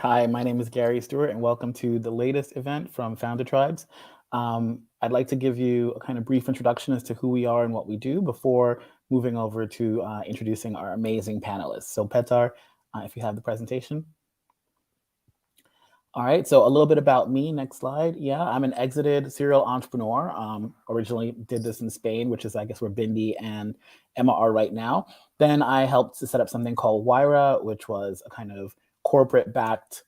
Hi, my name is Gary Stewart, and welcome to the latest event from Founder Tribes. I'd like to give you a kind of brief introduction as to who we are and what we do before moving over to introducing our amazing panelists. So Petar, if you have the presentation. All right, so a little bit about me. Next slide. Yeah, I'm an exited serial entrepreneur. Originally did this in Spain, which is, I guess, where Bindi and Emma are right now. Then I helped to set up something called Wyra, which was a kind of corporate-backed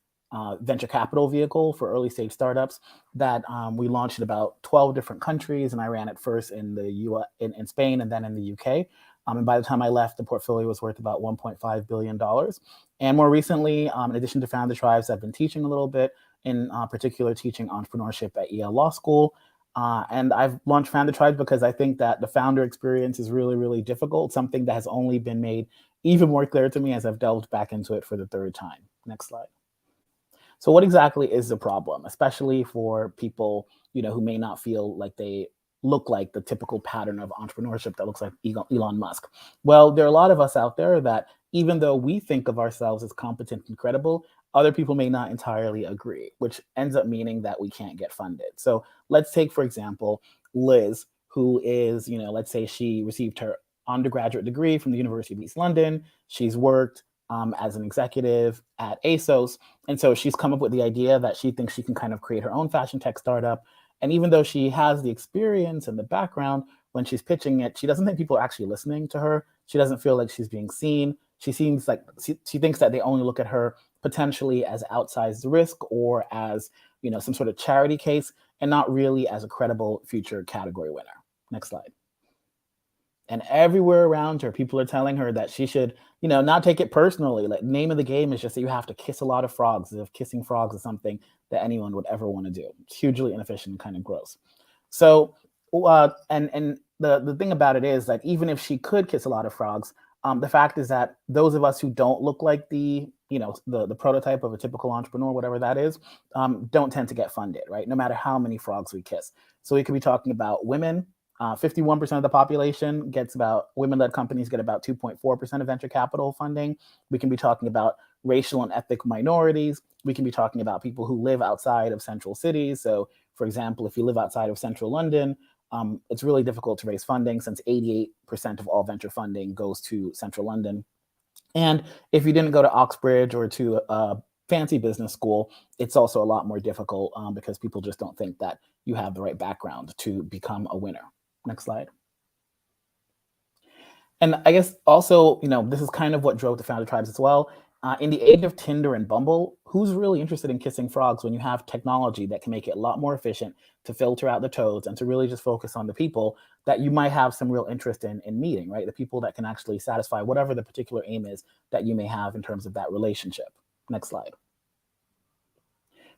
venture capital vehicle for early stage startups that we launched in about 12 different countries, and I ran it first in the US, in Spain, and then in the UK. And by the time I left, the portfolio was worth about $1.5 billion. And more recently, in addition to Founder Tribes, I've been teaching a little bit, in particular teaching entrepreneurship at Yale Law School. And I've launched Founder Tribes because I think that the founder experience is really, really difficult, something that has only been made even more clear to me as I've delved back into it for the third time. Next slide. So what exactly is the problem, especially for people, who may not feel like they look like the typical pattern of entrepreneurship that looks like Elon Musk? Well, there are a lot of us out there that even though we think of ourselves as competent and credible, other people may not entirely agree, which ends up meaning that we can't get funded. So let's take, for example, Liz, who is, let's say she received her undergraduate degree from the University of East London. She's worked as an executive at ASOS. And so she's come up with the idea that she thinks she can kind of create her own fashion tech startup. And even though she has the experience and the background, when she's pitching it, she doesn't think people are actually listening to her. She doesn't feel like she's being seen. She seems like she thinks that they only look at her potentially as outsized risk or as, some sort of charity case, and not really as a credible future category winner. Next slide. And everywhere around her, people are telling her that she should, not take it personally. Like, name of the game is just that you have to kiss a lot of frogs, as if kissing frogs is something that anyone would ever want to do. It's hugely inefficient and kind of gross. So, and the thing about it is that even if she could kiss a lot of frogs, the fact is that those of us who don't look like the prototype of a typical entrepreneur, whatever that is, don't tend to get funded, right? No matter how many frogs we kiss. So we could be talking about women. 51% of the population gets about, women-led companies get about 2.4% of venture capital funding. We can be talking about racial and ethnic minorities. We can be talking about people who live outside of central cities. So, for example, if you live outside of central London, it's really difficult to raise funding since 88% of all venture funding goes to central London. And if you didn't go to Oxbridge or to a fancy business school, it's also a lot more difficult because people just don't think that you have the right background to become a winner. Next slide. And I guess also, this is kind of what drove the Founder Tribes as well. In the age of Tinder and Bumble, who's really interested in kissing frogs when you have technology that can make it a lot more efficient to filter out the toads and to really just focus on the people that you might have some real interest in meeting, right? The people that can actually satisfy whatever the particular aim is that you may have in terms of that relationship. Next slide.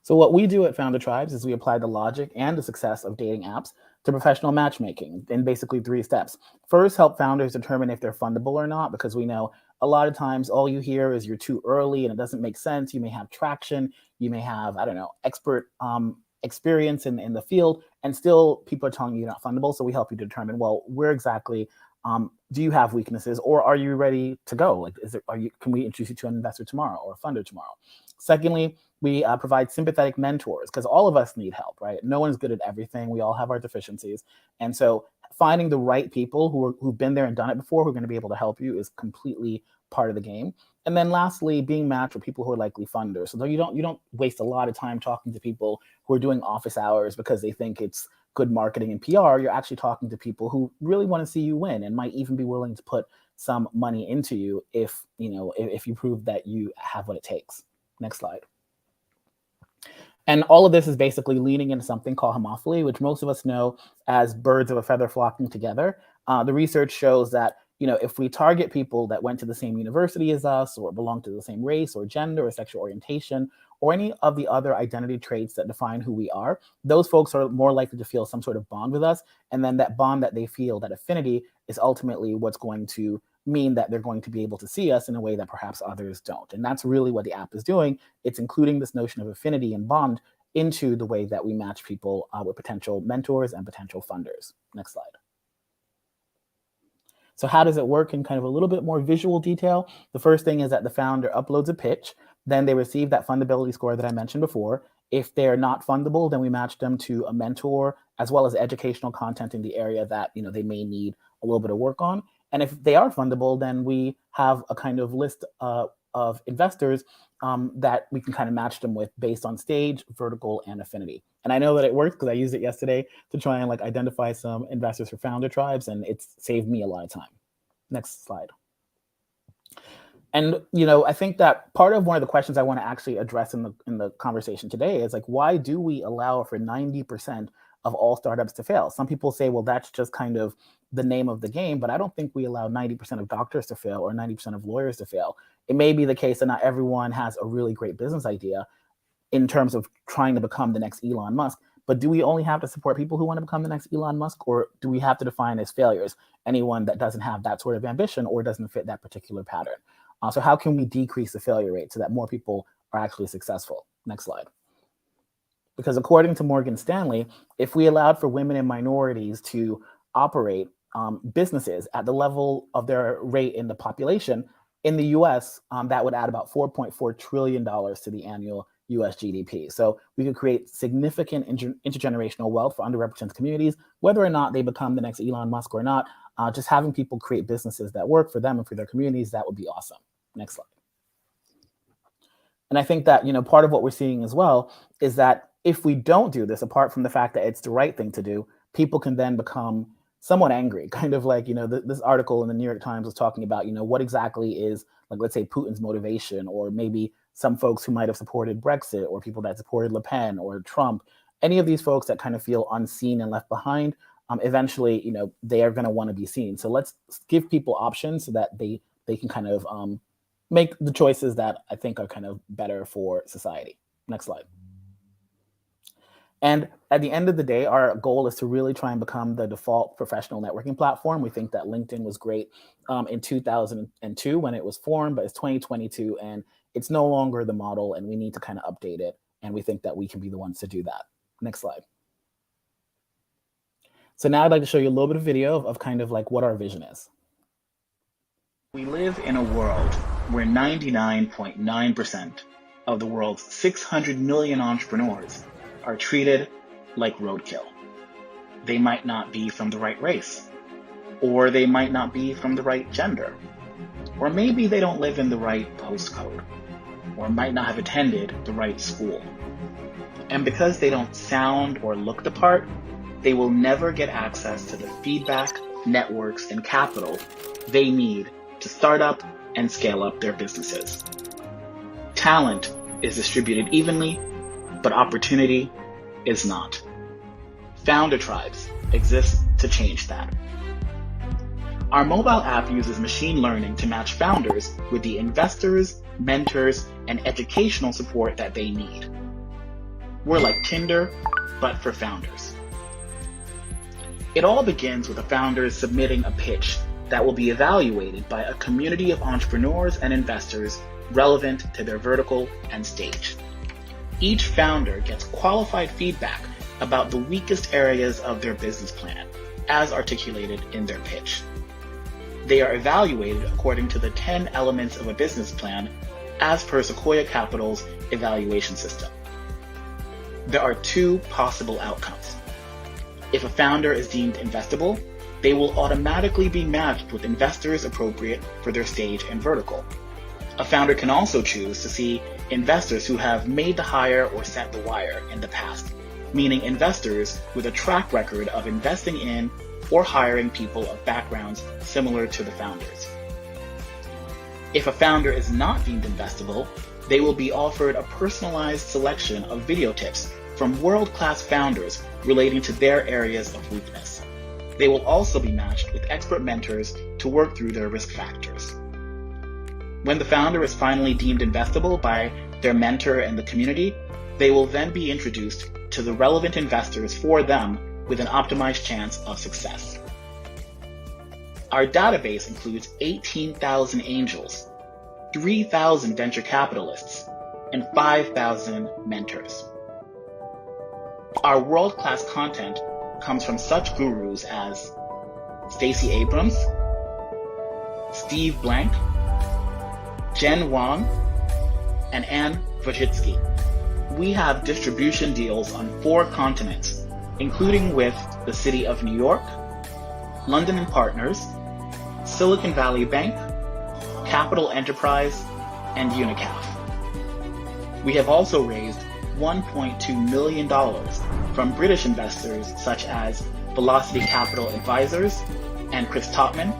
So what we do at Founder Tribes is we apply the logic and the success of dating apps to professional matchmaking in basically 3 steps. First, help founders determine if they're fundable or not, because we know a lot of times all you hear is you're too early and it doesn't make sense. You may have traction, you may have, expert experience in the field, and still people are telling you you're not fundable. So we help you determine, well, where exactly do you have weaknesses, or are you ready to go? Like, can we introduce you to an investor tomorrow or a funder tomorrow? Secondly, we provide sympathetic mentors, because all of us need help, right? No one's good at everything. We all have our deficiencies. And so finding the right people who've been there and done it before, who are going to be able to help you, is completely part of the game. And then lastly, being matched with people who are likely funders. So you don't waste a lot of time talking to people who are doing office hours because they think it's good marketing and PR. You're actually talking to people who really want to see you win and might even be willing to put some money into you if you prove that you have what it takes. Next slide. And all of this is basically leaning into something called homophily, which most of us know as birds of a feather flocking together. The research shows that if we target people that went to the same university as us, or belong to the same race or gender or sexual orientation, or any of the other identity traits that define who we are, those folks are more likely to feel some sort of bond with us. And then that bond that they feel, that affinity, is ultimately what's going to mean that they're going to be able to see us in a way that perhaps others don't. And that's really what the app is doing. It's including this notion of affinity and bond into the way that we match people with potential mentors and potential funders. Next slide. So how does it work in kind of a little bit more visual detail? The first thing is that the founder uploads a pitch. Then they receive that fundability score that I mentioned before. If they're not fundable, then we match them to a mentor as well as educational content in the area that they may need a little bit of work on. And if they are fundable, then we have a kind of list of investors that we can kind of match them with based on stage, vertical, and affinity. And I know that it works because I used it yesterday to try and identify some investors for founder tribes, and it's saved me a lot of time. Next slide. And I think that part of one of the questions I want to actually address in the conversation today is why do we allow for 90% of all startups to fail? Some people say, well, that's just kind of the name of the game, but I don't think we allow 90% of doctors to fail or 90% of lawyers to fail. It may be the case that not everyone has a really great business idea in terms of trying to become the next Elon Musk, but do we only have to support people who want to become the next Elon Musk, or do we have to define as failures anyone that doesn't have that sort of ambition or doesn't fit that particular pattern? So how can we decrease the failure rate so that more people are actually successful? Next slide. Because according to Morgan Stanley, if we allowed for women and minorities to operate businesses at the level of their rate in the population, in the US, that would add about $4.4 trillion to the annual US GDP. So we could create significant intergenerational wealth for underrepresented communities, whether or not they become the next Elon Musk or not. Just having people create businesses that work for them and for their communities, that would be awesome. Next slide. And I think that, part of what we're seeing as well is that if we don't do this, apart from the fact that it's the right thing to do, people can then become somewhat angry, kind of this article in the New York Times was talking about, what exactly is, let's say, Putin's motivation, or maybe some folks who might have supported Brexit, or people that supported Le Pen or Trump, any of these folks that kind of feel unseen and left behind, eventually, they are going to want to be seen. So let's give people options so that they can kind of make the choices that I think are kind of better for society. Next slide. And at the end of the day, our goal is to really try and become the default professional networking platform. We think that LinkedIn was great in 2002 when it was formed, but it's 2022 and it's no longer the model, and we need to kind of update it. And we think that we can be the ones to do that. Next slide. So now I'd like to show you a little bit of video of kind of what our vision is. We live in a world where 99.9% of the world's 600 million entrepreneurs are treated like roadkill. They might not be from the right race, or they might not be from the right gender, or maybe they don't live in the right postcode, or might not have attended the right school. And because they don't sound or look the part, they will never get access to the feedback, networks, and capital they need to start up and scale up their businesses. Talent is distributed evenly, but opportunity is not. Founder tribes exist to change that. Our mobile app uses machine learning to match founders with the investors, mentors, and educational support that they need. We're like Tinder, but for founders. It all begins with a founder submitting a pitch that will be evaluated by a community of entrepreneurs and investors relevant to their vertical and stage. Each founder gets qualified feedback about the weakest areas of their business plan, as articulated in their pitch. They are evaluated according to the 10 elements of a business plan as per Sequoia Capital's evaluation system. There are two possible outcomes. If a founder is deemed investable, they will automatically be matched with investors appropriate for their stage and vertical. A founder can also choose to see investors who have made the hire or sent the wire in the past, meaning investors with a track record of investing in or hiring people of backgrounds similar to the founders. If a founder is not deemed investable, they will be offered a personalized selection of video tips from world-class founders relating to their areas of weakness. They will also be matched with expert mentors to work through their risk factors. When the founder is finally deemed investable by their mentor and the community, they will then be introduced to the relevant investors for them with an optimized chance of success. Our database includes 18,000 angels, 3,000 venture capitalists, and 5,000 mentors. Our world-class content comes from such gurus as Stacey Abrams, Steve Blank, Jen Wang, and Anne Wojcicki. We have distribution deals on 4 continents, including with the City of New York, London and Partners, Silicon Valley Bank, Capital Enterprise, and Unicaf. We have also raised $1.2 million from British investors such as Velocity Capital Advisors and Chris Topman,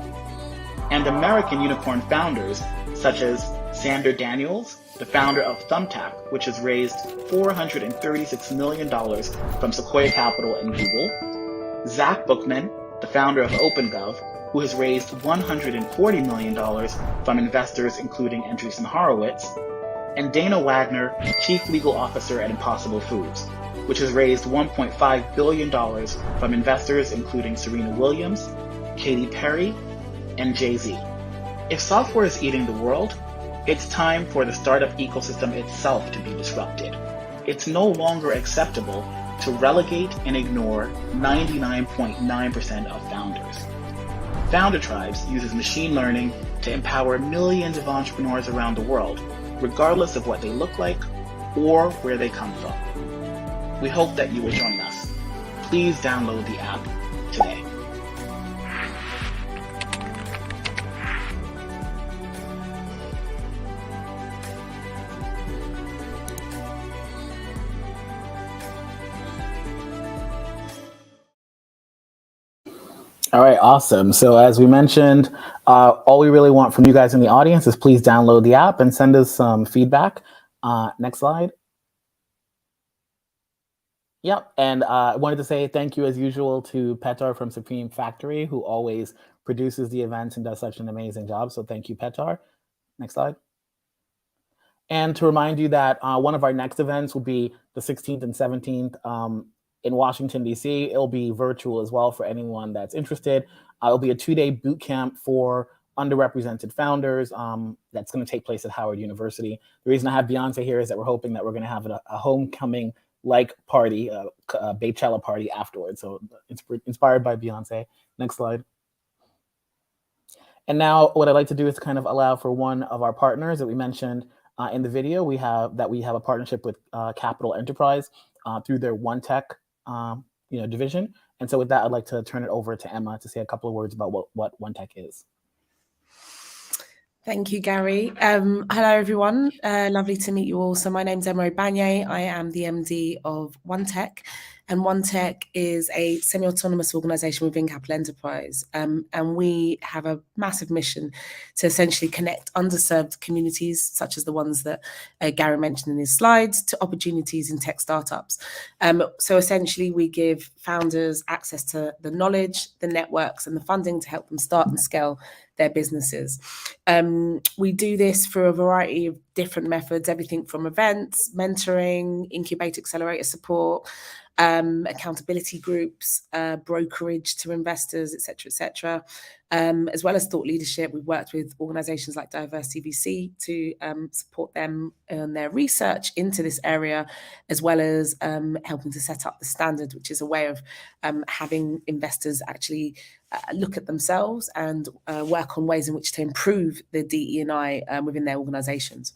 and American unicorn founders such as Sander Daniels, the founder of Thumbtack, which has raised $436 million from Sequoia Capital and Google, Zach Bookman, the founder of OpenGov, who has raised $140 million from investors including Andreessen Horowitz, and Dana Wagner, Chief Legal Officer at Impossible Foods, which has raised $1.5 billion from investors including Serena Williams, Katy Perry, and Jay-Z. If software is eating the world, it's time for the startup ecosystem itself to be disrupted. It's no longer acceptable to relegate and ignore 99.9% of founders. Founder Tribes uses machine learning to empower millions of entrepreneurs around the world, regardless of what they look like or where they come from. We hope that you will join us. Please download the app today. All right, awesome. So as we mentioned, all we really want from you guys in the audience is please download the app and send us some feedback. Next slide. Yep, and I wanted to say thank you as usual to Petar from Supreme Factory, who always produces the events and does such an amazing job. So thank you, Petar. Next slide. And to remind you that one of our next events will be the 16th and 17th in Washington, D.C. It'll be virtual as well for anyone that's interested. It'll be a 2-day boot camp for underrepresented founders that's going to take place at Howard University. The reason I have Beyonce here is that we're hoping that we're going to have a homecoming-like party, a Beychella party afterwards. So it's inspired by Beyonce. Next slide. And now what I'd like to do is kind of allow for one of our partners that we mentioned in the video. We have a partnership with Capital Enterprise through their OneTech division. And so with that, I'd like to turn it over to Emma to say a couple of words about what OneTech is. Thank you, Gary. Hello, everyone. Lovely to meet you all. So my name's Emma Obanye. I am the MD of OneTech. And OneTech is a semi-autonomous organization within Capital Enterprise. And we have a massive mission to essentially connect underserved communities, such as the ones that Gary mentioned in his slides, to opportunities in tech startups. So essentially, we give founders access to the knowledge, the networks, and the funding to help them start and scale their businesses. We do this through a variety of different methods, everything from events, mentoring, incubator accelerator support, accountability groups, brokerage to investors, et cetera, as well as thought leadership. We've worked with organizations like Diversity VC to support them in their research into this area, as well as helping to set up the standard, which is a way of having investors actually look at themselves and work on ways in which to improve the DE&I within their organizations.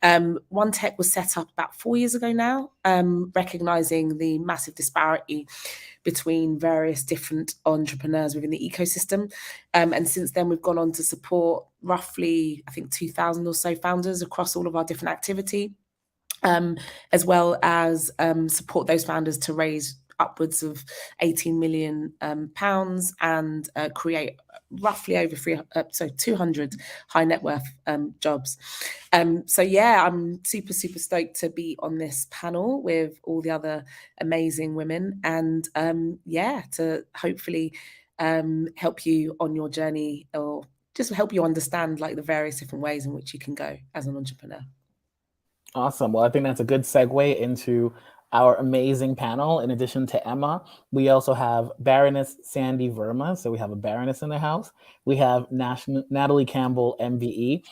OneTech was set up about 4 years ago now, recognizing the massive disparity between various different entrepreneurs within the ecosystem. And since then, we've gone on to support roughly, I think, 2,000 or so founders across all of our different activity, as well as support those founders to raise upwards of 18 million pounds and create roughly over 200 high net worth jobs. So yeah, I'm super stoked to be on this panel with all the other amazing women, and to hopefully help you on your journey, or just help you understand like the various different ways in which you can go as an entrepreneur. Awesome. Well, I think that's a good segue into our amazing panel. In addition to Emma, we also have Baroness Sandy Verma. So we have a Baroness in the house. We have Natalie Campbell, MBE,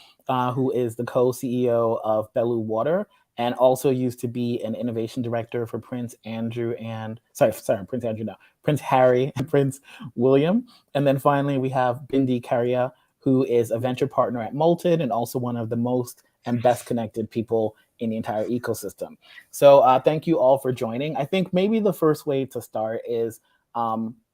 who is the co-CEO of Bellew Water, and also used to be an innovation director for Prince Harry and Prince William. And then finally, we have Bindi Karia, who is a venture partner at Molten and also one of the most and best connected people in the entire ecosystem. So thank you all for joining. I think maybe the first way to start is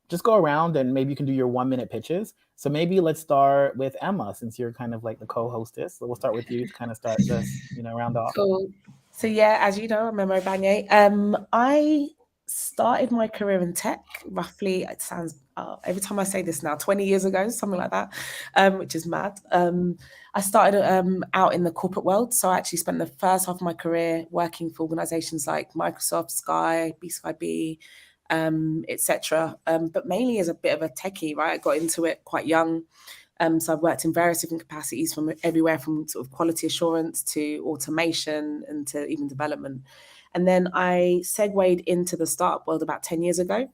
just go around and maybe you can do your 1-minute pitches. So maybe let's start with Emma, since you're kind of like the co-hostess. So we'll start with you to kind of start this, round off. Cool. So yeah, as you know, I'm Memo Banye. I started my career in tech roughly, it sounds, every time I say this now, 20 years ago, something like that, which is mad. I started out in the corporate world. So I actually spent the first half of my career working for organizations like Microsoft, Sky, B2B, etc. But mainly as a bit of a techie, right? I got into it quite young. So I've worked in various different capacities, from everywhere from sort of quality assurance to automation and to even development. And then I segued into the startup world about 10 years ago.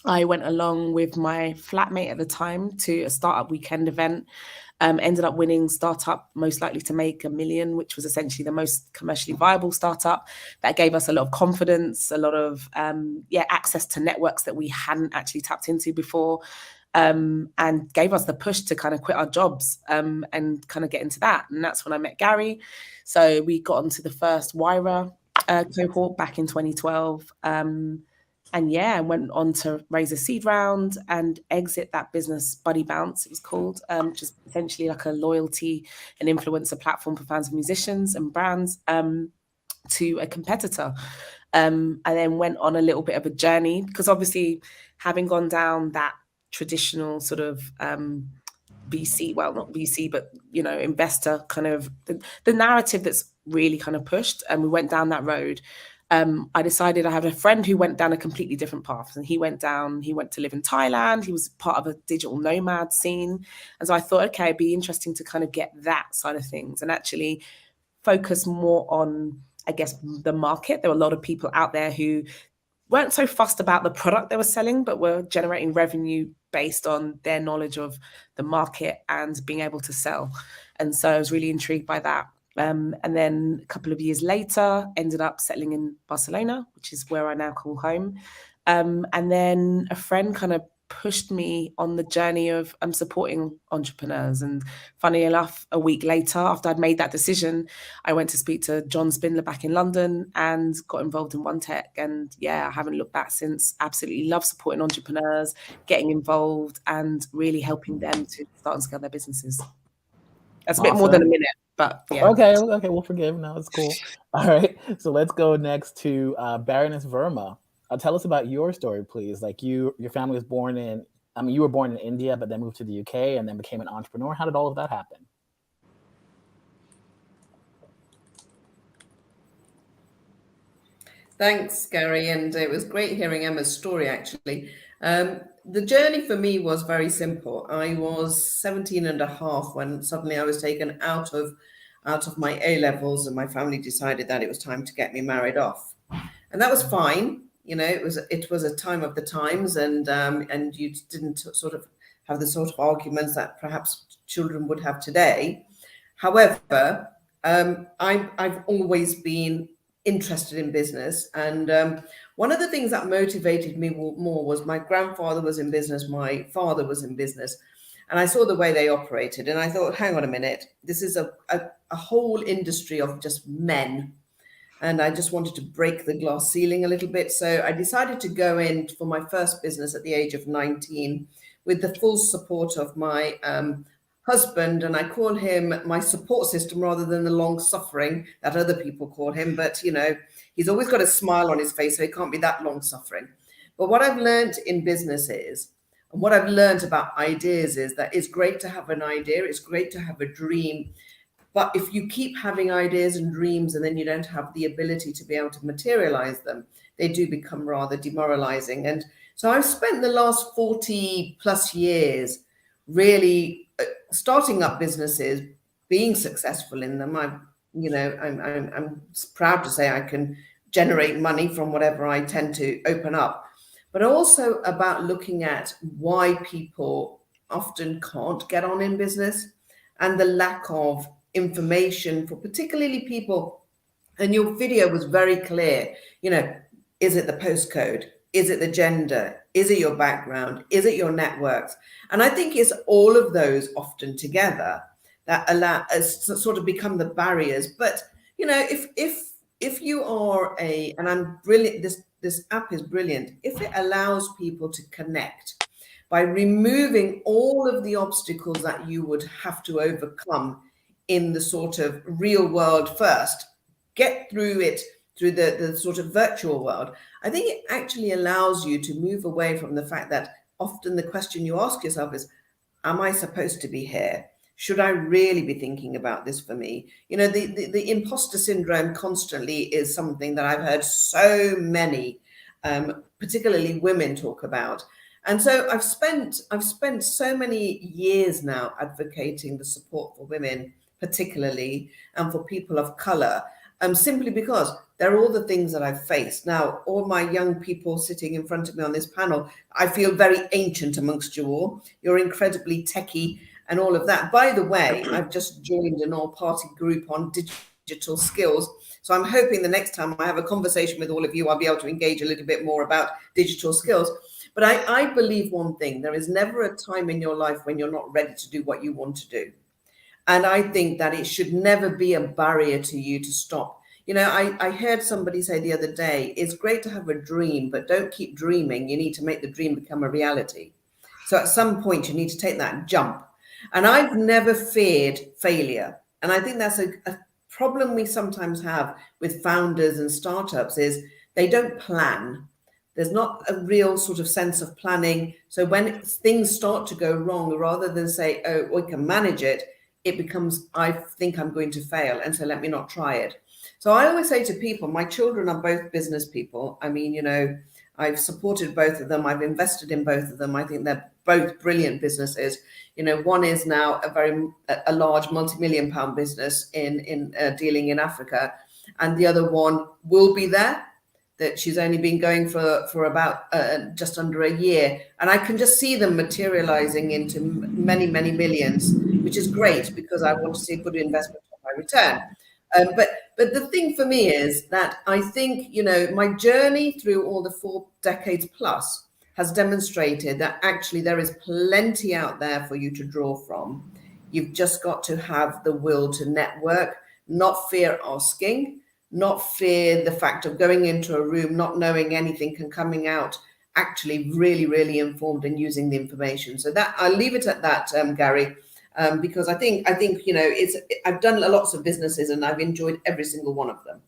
I went along with my flatmate at the time to a startup weekend event, ended up winning startup most likely to make $1 million, which was essentially the most commercially viable startup. That gave us a lot of confidence, a lot of access to networks that we hadn't actually tapped into before. And gave us the push to kind of quit our jobs and kind of get into that. And that's when I met Gary. So we got onto the first Wyra cohort back in 2012. And went on to raise a seed round and exit that business, Buddy Bounce, it was called, which is essentially like a loyalty and influencer platform for fans of musicians and brands, to a competitor. I then went on a little bit of a journey, because obviously having gone down that traditional sort of VC, well, not VC, but, investor kind of the narrative that's really kind of pushed. And we went down that road. I decided, I have a friend who went down a completely different path, and he went to live in Thailand. He was part of a digital nomad scene. And so I thought, okay, it'd be interesting to kind of get that side of things and actually focus more on, I guess, the market. There were a lot of people out there who weren't so fussed about the product they were selling, but were generating revenue based on their knowledge of the market and being able to sell. And so I was really intrigued by that. And then a couple of years later, ended up settling in Barcelona, which is where I now call home. And then a friend kind of pushed me on the journey of supporting entrepreneurs. And funny enough, a week later, after I'd made that decision, I went to speak to John Spindler back in London and got involved in OneTech. And I haven't looked back since. Absolutely love supporting entrepreneurs, getting involved and really helping them to start and scale their businesses. That's a bit more than a minute. But yeah. Okay, we'll forgive. No, it's cool. All right, so let's go next to Baroness Verma. Tell us about your story, please. Like your family was born in, you were born in India, but then moved to the UK and then became an entrepreneur. How did all of that happen? Thanks, Gary. And it was great hearing Emma's story, actually. The journey for me was very simple. I was 17 and a half when suddenly I was taken out of my A-levels, and my family decided that it was time to get me married off. And that was fine. It was a time of the times, and you didn't sort of have the sort of arguments that perhaps children would have today. However, I've always been interested in business, and one of the things that motivated me more was my grandfather was in business, my father was in business, and I saw the way they operated, and I thought, hang on a minute, this is a whole industry of just men. And I just wanted to break the glass ceiling a little bit. So I decided to go in for my first business at the age of 19 with the full support of my husband. And I call him my support system rather than the long suffering that other people call him. But, he's always got a smile on his face, so he can't be that long suffering. But what I've learned in business is, and what I've learned about ideas is that it's great to have an idea. It's great to have a dream. But if you keep having ideas and dreams and then you don't have the ability to be able to materialize them, they do become rather demoralizing. And so I've spent the last 40 plus years really starting up businesses, being successful in them. I'm proud to say I can generate money from whatever I tend to open up, but also about looking at why people often can't get on in business and the lack of information for particularly people. And your video was very clear. Is it the postcode? Is it the gender? Is it your background? Is it your networks? And I think it's all of those often together that allow us to sort of become the barriers. But you know, if you are and I'm brilliant, this app is brilliant. If it allows people to connect by removing all of the obstacles that you would have to overcome in the sort of real world first, get through it through the sort of virtual world, I think it actually allows you to move away from the fact that often the question you ask yourself is, am I supposed to be here? Should I really be thinking about this for me? You know, the imposter syndrome constantly is something that I've heard so many, particularly women, talk about. And so I've spent so many years now advocating the support for women, particularly, and for people of color, simply because they're all the things that I've faced. Now, all my young people sitting in front of me on this panel, I feel very ancient amongst you all. You're incredibly techie and all of that. By the way, I've just joined an all-party group on digital skills. So I'm hoping the next time I have a conversation with all of you, I'll be able to engage a little bit more about digital skills. But I believe one thing: there is never a time in your life when you're not ready to do what you want to do. And I think that it should never be a barrier to you to stop. You know, I heard somebody say the other day, it's great to have a dream, but don't keep dreaming. You need to make the dream become a reality. So at some point, you need to take that jump. And I've never feared failure. And I think that's a problem we sometimes have with founders and startups is they don't plan. There's not a real sort of sense of planning. So when things start to go wrong, rather than say, oh, we can manage it, it becomes, I think I'm going to fail, and so let me not try it. So I always say to people, my children are both business people. I mean, you know, I've supported both of them. I've invested in both of them. I think they're both brilliant businesses. You know, one is now a large multi-million-pound business in dealing in Africa, and the other one will be there. That she's only been going for about just under a year, and I can just see them materializing into many millions, which is great because I want to see a good investment on my return. But the thing for me is that I think, you know, my journey through all the 4 decades plus has demonstrated that actually there is plenty out there for you to draw from. You've just got to have the will to network, not fear asking, not fear the fact of going into a room, not knowing anything and coming out actually really informed and using the information. So that I'll leave it at that, Gary. Because I think you know, I've done lots of businesses and I've enjoyed every single one of them.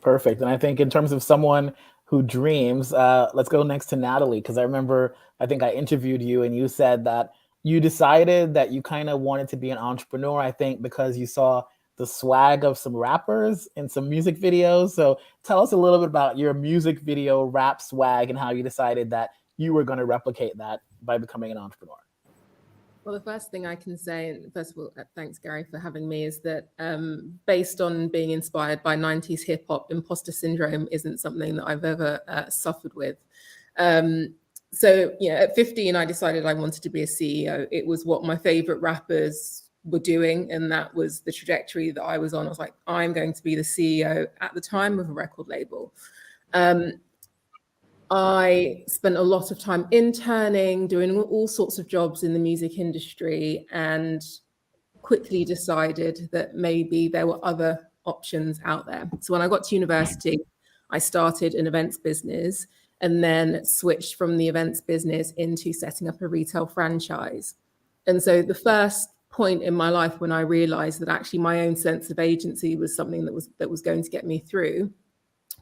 Perfect. And I think in terms of someone who dreams, let's go next to Natalie, because I remember I think I interviewed you and you said that you decided that you kind of wanted to be an entrepreneur, I think, because you saw the swag of some rappers in some music videos. So tell us a little bit about your music video rap swag and how you decided that you were going to replicate that by becoming an entrepreneur. Well, the first thing I can say, and first of all, thanks, Gary, for having me, is that based on being inspired by 90s hip hop, imposter syndrome isn't something that I've ever suffered with. So, you know, at 15, I decided I wanted to be a CEO. It was what my favorite rappers were doing, and that was the trajectory that I was on. I was like, I'm going to be the CEO at the time of a record label. I spent a lot of time interning, doing all sorts of jobs in the music industry, and quickly decided that maybe there were other options out there. So when I got to university, I started an events business and then switched from the events business into setting up a retail franchise. And so the first point in my life when I realized that actually my own sense of agency was something that was going to get me through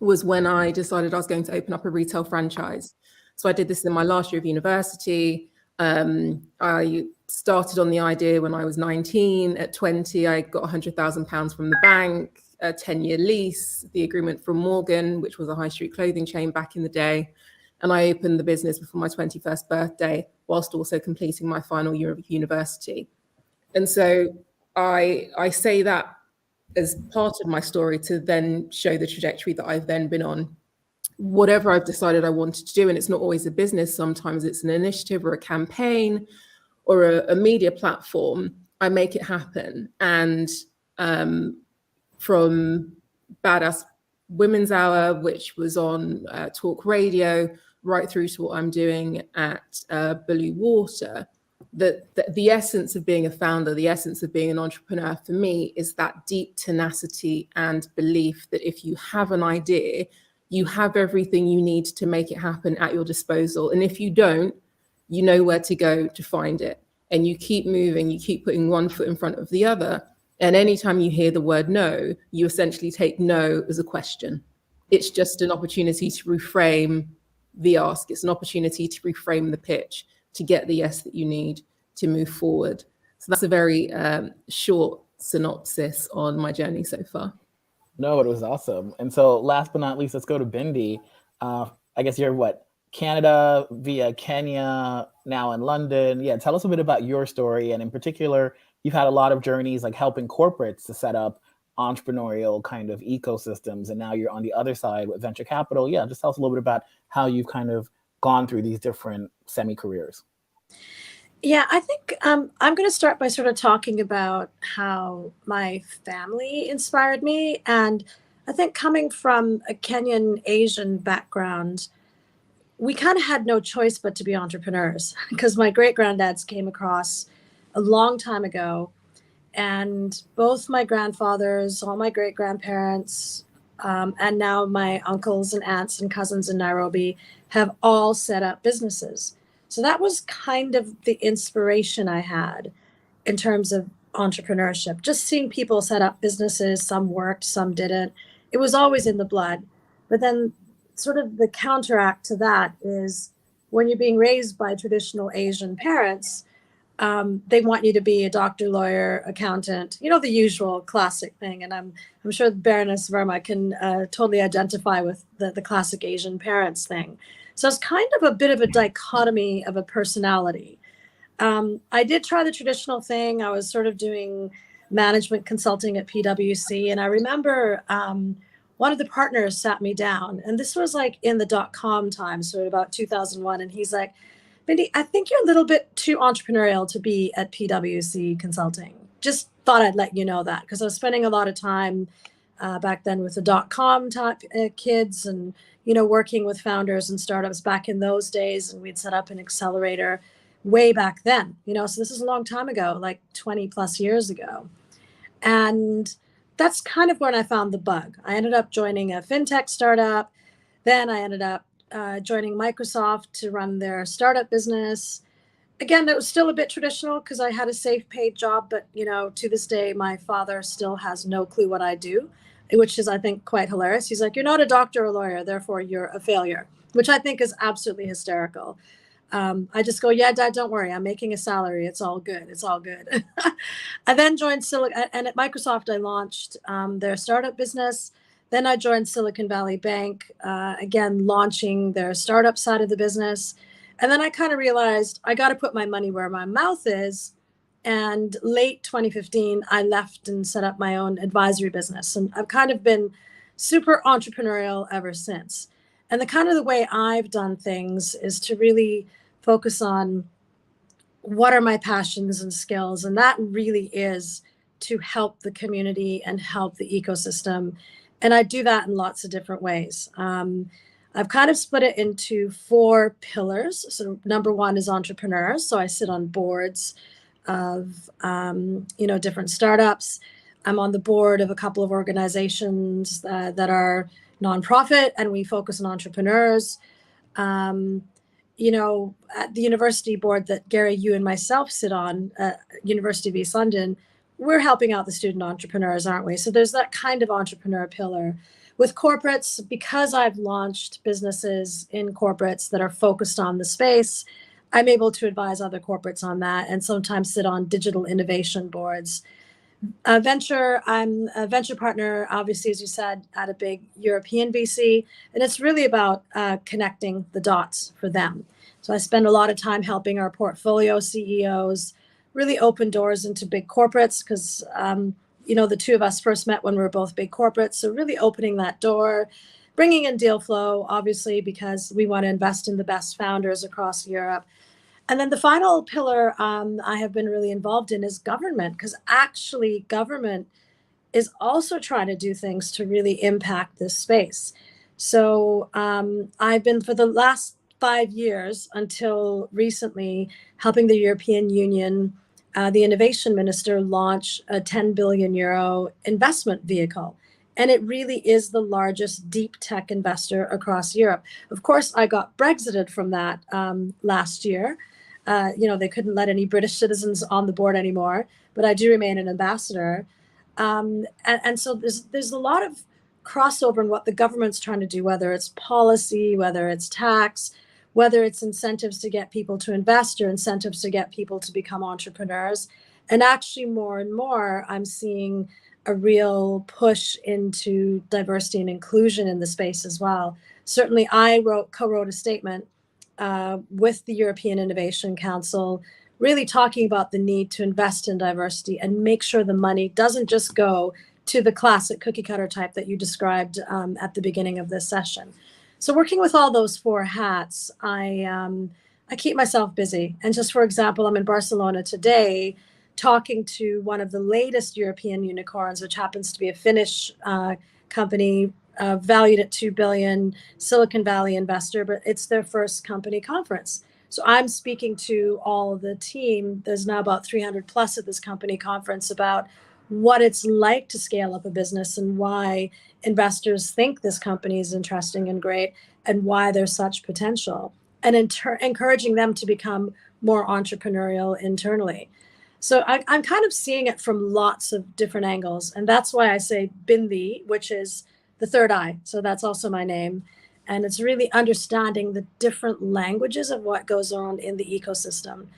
was when I decided I was going to open up a retail franchise. So I did this in my last year of university. I started on the idea when I was 19. At 20, I got £100,000 from the bank, a 10-year lease, the agreement from Morgan, which was a high street clothing chain back in the day. And I opened the business before my 21st birthday, whilst also completing my final year of university. And so I say that as part of my story to then show the trajectory that I've then been on. Whatever I've decided I wanted to do, and it's not always a business, sometimes it's an initiative or a campaign or a media platform, I make it happen. And from Badass Women's Hour, which was on talk radio, right through to what I'm doing at Blue Water, the essence of being a founder, the essence of being an entrepreneur for me is that deep tenacity and belief that if you have an idea, you have everything you need to make it happen at your disposal. And if you don't, you know where to go to find it. And you keep moving, you keep putting one foot in front of the other. And anytime you hear the word no, you essentially take no as a question. It's just an opportunity to reframe the ask. It's an opportunity to reframe the pitch, to get the yes that you need to move forward. So that's a very short synopsis on my journey so far. No, it was awesome. And so last but not least, let's go to Bindi. I guess you're Canada via Kenya, now in London. Yeah, tell us a bit about your story. And in particular, you've had a lot of journeys like helping corporates to set up entrepreneurial kind of ecosystems. And now you're on the other side with venture capital. Yeah, just tell us a little bit about how you've kind of gone through these different semi-careers. Yeah, I think I'm going to start by sort of talking about how my family inspired me. And I think coming from a Kenyan Asian background, we kind of had no choice but to be entrepreneurs because my great-granddads came across a long time ago. And both my grandfathers, all my great-grandparents, and now my uncles and aunts and cousins in Nairobi have all set up businesses. So that was kind of the inspiration I had in terms of entrepreneurship. Just seeing people set up businesses, some worked, some didn't. It was always in the blood. But then sort of the counteract to that is when you're being raised by traditional Asian parents, they want you to be a doctor, lawyer, accountant, the usual classic thing. And I'm sure Baroness Verma can totally identify with the classic Asian parents thing. So it's kind of a bit of a dichotomy of a personality. I did try the traditional thing. I was sort of doing management consulting at PwC. And I remember one of the partners sat me down, and this was like in the .com time, so about 2001. And he's like, Bindi, I think you're a little bit too entrepreneurial to be at PwC Consulting. Just thought I'd let you know that because I was spending a lot of time back then with the .com type kids and, working with founders and startups back in those days. And we'd set up an accelerator way back then, so this is a long time ago, like 20 plus years ago. And that's kind of when I found the bug. I ended up joining a fintech startup. Then I ended up joining Microsoft to run their startup business. Again, it was still a bit traditional because I had a safe paid job, but to this day, my father still has no clue what I do, which is, I think, quite hilarious. He's like, you're not a doctor or lawyer, therefore you're a failure, which I think is absolutely hysterical. I just go, yeah, Dad, don't worry. I'm making a salary. It's all good. It's all good. I then joined and at Microsoft, I launched their startup business. Then I joined Silicon Valley Bank, again, launching their startup side of the business. And then I kind of realized I got to put my money where my mouth is. And late 2015, I left and set up my own advisory business. And I've kind of been super entrepreneurial ever since. And the way I've done things is to really focus on what are my passions and skills. And that really is to help the community and help the ecosystem. And I do that in lots of different ways. I've kind of split it into 4 pillars. So number 1 is entrepreneurs. So I sit on boards of, different startups. I'm on the board of a couple of organizations that are nonprofit, and we focus on entrepreneurs. At the university board that Gary, you and myself sit on, University of East London, we're helping out the student entrepreneurs, aren't we? So there's that kind of entrepreneur pillar. With corporates, because I've launched businesses in corporates that are focused on the space, I'm able to advise other corporates on that and sometimes sit on digital innovation boards. Venture, I'm a venture partner, obviously, as you said, at a big European VC, and it's really about connecting the dots for them. So I spend a lot of time helping our portfolio CEOs really open doors into big corporates because, the two of us first met when we were both big corporates. So really opening that door, bringing in deal flow, obviously, because we want to invest in the best founders across Europe. And then the final pillar I have been really involved in is government, because actually government is also trying to do things to really impact this space. So I've been, for the last 5 years until recently helping the European Union, the innovation minister, launch a 10 billion euro investment vehicle. And it really is the largest deep tech investor across Europe. Of course, I got Brexited from that last year. They couldn't let any British citizens on the board anymore, but I do remain an ambassador. And so there's a lot of crossover in what the government's trying to do, whether it's policy, whether it's tax, whether it's incentives to get people to invest or incentives to get people to become entrepreneurs. And actually, more and more, I'm seeing a real push into diversity and inclusion in the space as well. Certainly, I co-wrote a statement with the European Innovation Council, really talking about the need to invest in diversity and make sure the money doesn't just go to the classic cookie cutter type that you described at the beginning of this session. So working with all those 4 hats, I keep myself busy. And just for example, I'm in Barcelona today talking to one of the latest European unicorns, which happens to be a Finnish company valued at 2 billion, Silicon Valley investor, but it's their first company conference. So I'm speaking to all of the team. There's now about 300 plus at this company conference about what it's like to scale up a business and why investors think this company is interesting and great and why there's such potential, and encouraging them to become more entrepreneurial internally. So I'm kind of seeing it from lots of different angles. And that's why I say Bindi, which is the third eye. So that's also my name. And it's really understanding the different languages of what goes on in the ecosystem.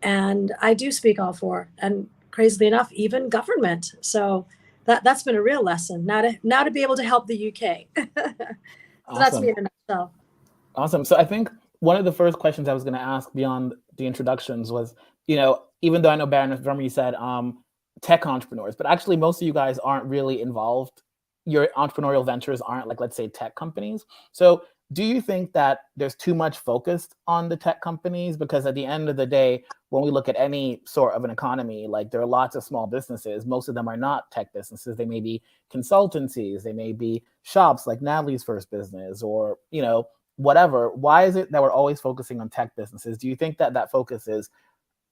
And I do speak all 4. And crazily enough, even government. So that's been a real lesson. Now to be able to help the UK. So that's me in a nutshell. Awesome. So I think one of the first questions I was going to ask beyond the introductions was, even though I know Baroness, remember you said tech entrepreneurs, but actually most of you guys aren't really involved. Your entrepreneurial ventures aren't like, let's say, tech companies. So do you think that there's too much focus on the tech companies? Because at the end of the day, when we look at any sort of an economy, like there are lots of small businesses. Most of them are not tech businesses. They may be consultancies. They may be shops like Natalie's first business or, whatever. Why is it that we're always focusing on tech businesses? Do you think that that focus is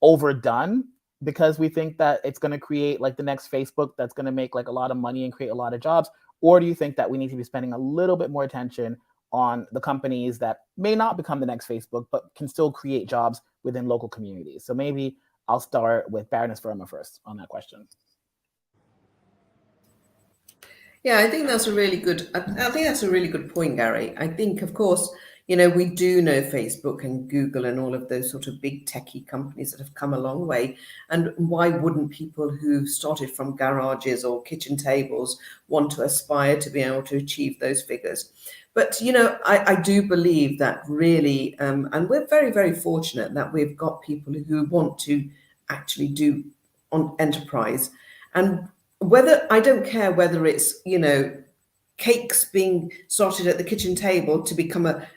overdone because we think that it's going to create like the next Facebook that's going to make like a lot of money and create a lot of jobs? Or do you think that we need to be spending a little bit more attention on the companies that may not become the next Facebook, but can still create jobs within local communities? So maybe I'll start with Baroness Verma first on that question. Yeah, I think that's a really good. I think that's a really good point, Gary. I think, of course, we do know Facebook and Google and all of those sort of big techie companies that have come a long way. And why wouldn't people who started from garages or kitchen tables want to aspire to be able to achieve those figures? But, I do believe that really, and we're very, very fortunate that we've got people who want to actually do on enterprise. And I don't care whether it's, cakes being started at the kitchen table to become a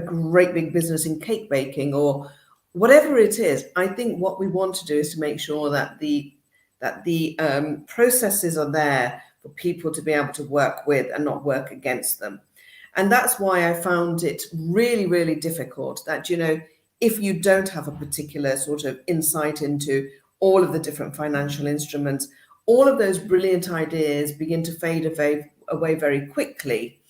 great big business in cake baking or whatever it is. I think what we want to do is to make sure that the processes are there for people to be able to work with and not work against them. And that's why I found it really, really difficult that, if you don't have a particular sort of insight into all of the different financial instruments, all of those brilliant ideas begin to fade away very quickly,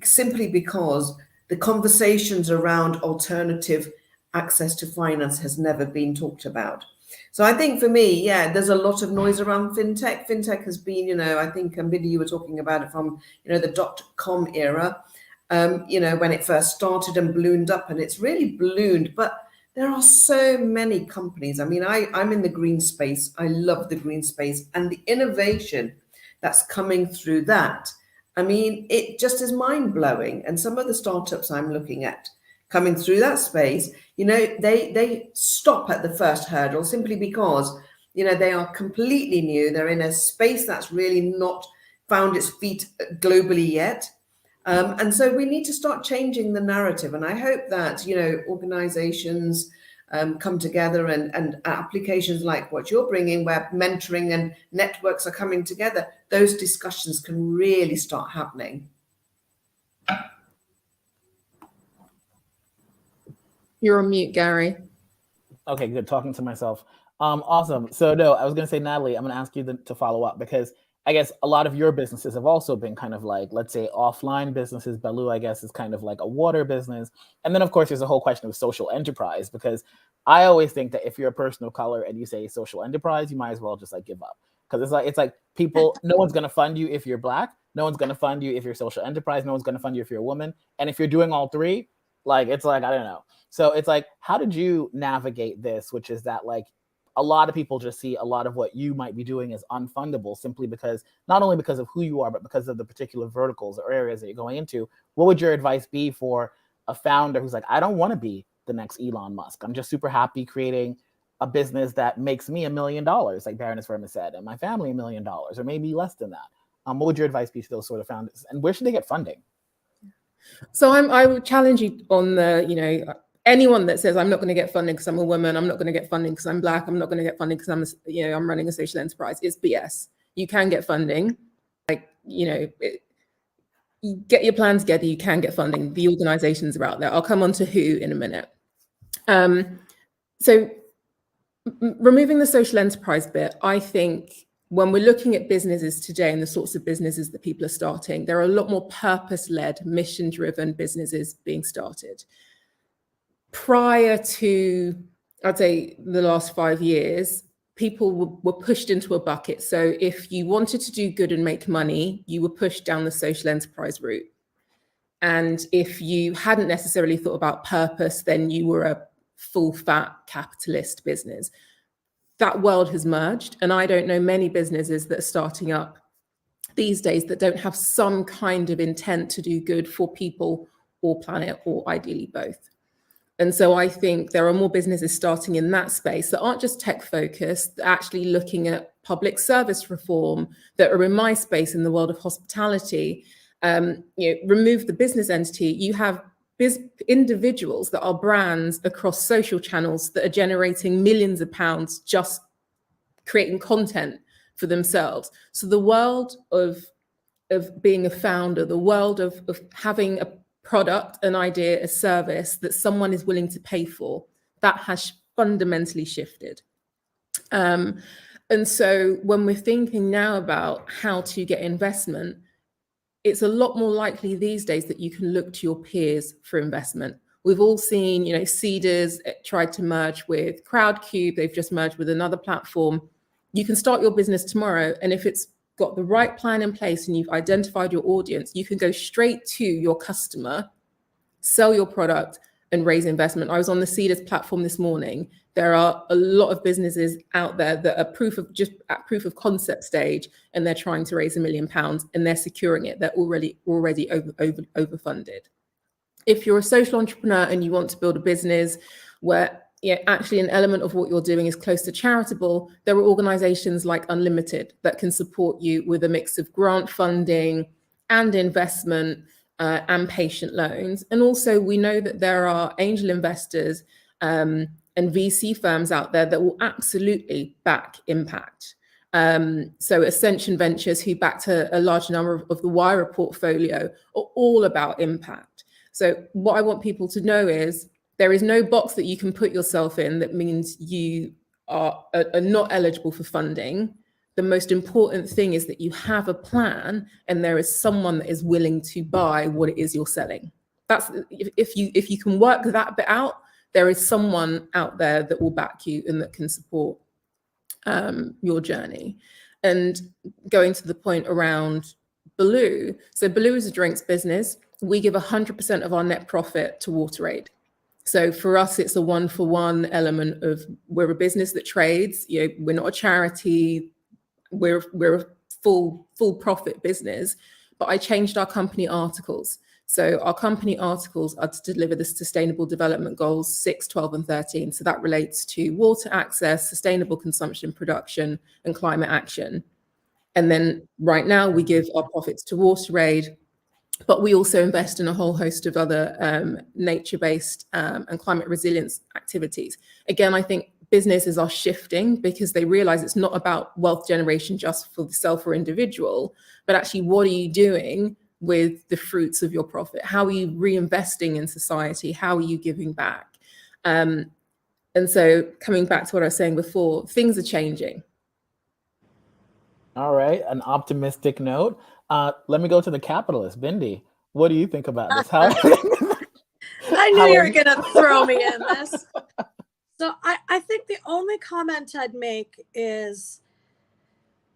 simply because the conversations around alternative access to finance has never been talked about. So I think for me, there's a lot of noise around fintech. Fintech has been, I think, Bindi, you were talking about it from, the .com era, when it first started and ballooned up, and it's really ballooned. But there are so many companies. I mean, I'm in the green space. I love the green space and the innovation that's coming through that. I mean, it just is mind-blowing. And some of the startups I'm looking at coming through that space, they stop at the first hurdle simply because, they are completely new. They're in a space that's really not found its feet globally yet. And so we need to start changing the narrative. And I hope that, organizations come together and applications like what you're bringing, where mentoring and networks are coming together, those discussions can really start happening. You're on mute, Gary. Okay, good. Talking to myself. Awesome. So no, I was going to say, Natalie, I'm going to ask you to follow up, because I guess a lot of your businesses have also been kind of like, let's say, offline businesses. Baloo, I guess, is kind of like a water business. And then, of course, there's a whole question of social enterprise, because I always think that if you're a person of color and you say social enterprise, you might as well just like give up. Because it's like people, no one's going to fund you if you're Black. No one's going to fund you if you're social enterprise. No one's going to fund you if you're a woman. And if you're doing all three, like, it's like, I don't know. So it's like, how did you navigate this, which is that like a lot of people just see a lot of what you might be doing as unfundable, simply because, not only because of who you are, but because of the particular verticals or areas that you're going into. What would your advice be for a founder who's like, I don't want to be the next Elon Musk. I'm just super happy creating a business that makes me $1 million, like Baroness said, and my family $1 million, or maybe less than that. What would your advice be to those sort of founders, and where should they get funding? So I would challenge you on the, anyone that says I'm not going to get funding because I'm a woman, I'm not going to get funding because I'm Black, I'm not going to get funding because I'm running a social enterprise. It's BS. You can get funding. Like, you get your plans together, you can get funding. The organizations are out there. I'll come on to who in a minute. So removing the social enterprise bit, I think when we're looking at businesses today and the sorts of businesses that people are starting, there are a lot more purpose-led, mission-driven businesses being started. Prior to, I'd say, the last 5 years, people were pushed into a bucket. So if you wanted to do good and make money, you were pushed down the social enterprise route. And if you hadn't necessarily thought about purpose, then you were a full-fat capitalist business. That world has merged, and I don't know many businesses that are starting up these days that don't have some kind of intent to do good for people or planet, or ideally both. And so I think there are more businesses starting in that space that aren't just tech focused, actually looking at public service reform, that are in my space in the world of hospitality. Remove the business entity, you have individuals that are brands across social channels that are generating millions of pounds just creating content for themselves. So the world of being a founder, the world of having a product, an idea, a service that someone is willing to pay for, that has fundamentally shifted. And so when we're thinking now about how to get investment, it's a lot more likely these days that you can look to your peers for investment. We've all seen, Cedars tried to merge with Crowdcube. They've just merged with another platform. You can start your business tomorrow, and if it's got the right plan in place and you've identified your audience, you can go straight to your customer, sell your product, and raise investment. I was on the Cedars platform this morning. There are a lot of businesses out there that are at proof of concept stage, and they're trying to raise £1 million, and they're securing it. They're already overfunded. If you're a social entrepreneur and you want to build a business where actually an element of what you're doing is close to charitable, there are organizations like Unlimited that can support you with a mix of grant funding and investment and patient loans. And also we know that there are angel investors and VC firms out there that will absolutely back impact. So Ascension Ventures, who backed a large number of the Wire portfolio, are all about impact. So what I want people to know is there is no box that you can put yourself in that means you are not eligible for funding. The most important thing is that you have a plan and there is someone that is willing to buy what it is you're selling. That's if you can work that bit out, there is someone out there that will back you and that can support your journey. And going to the point around Baloo. So Baloo is a drinks business. We give 100% of our net profit to WaterAid. So for us, it's a one-for-one element of we're a business that trades. We're not a charity. We're a full profit business. But I changed our company articles. So our company articles are to deliver the Sustainable Development Goals 6, 12, and 13. So that relates to water access, sustainable consumption, production, and climate action. And then right now we give our profits to WaterAid, but we also invest in a whole host of other nature-based and climate resilience activities. Again, I think businesses are shifting because they realize it's not about wealth generation just for the self or individual, but actually what are you doing with the fruits of your profit? How are you reinvesting in society? How are you giving back? And so coming back to what I was saying before, things are changing. All right, an optimistic note. Let me go to the capitalist, Bindi. What do you think about this? How? I knew you were going to throw me in this. So I think the only comment I'd make is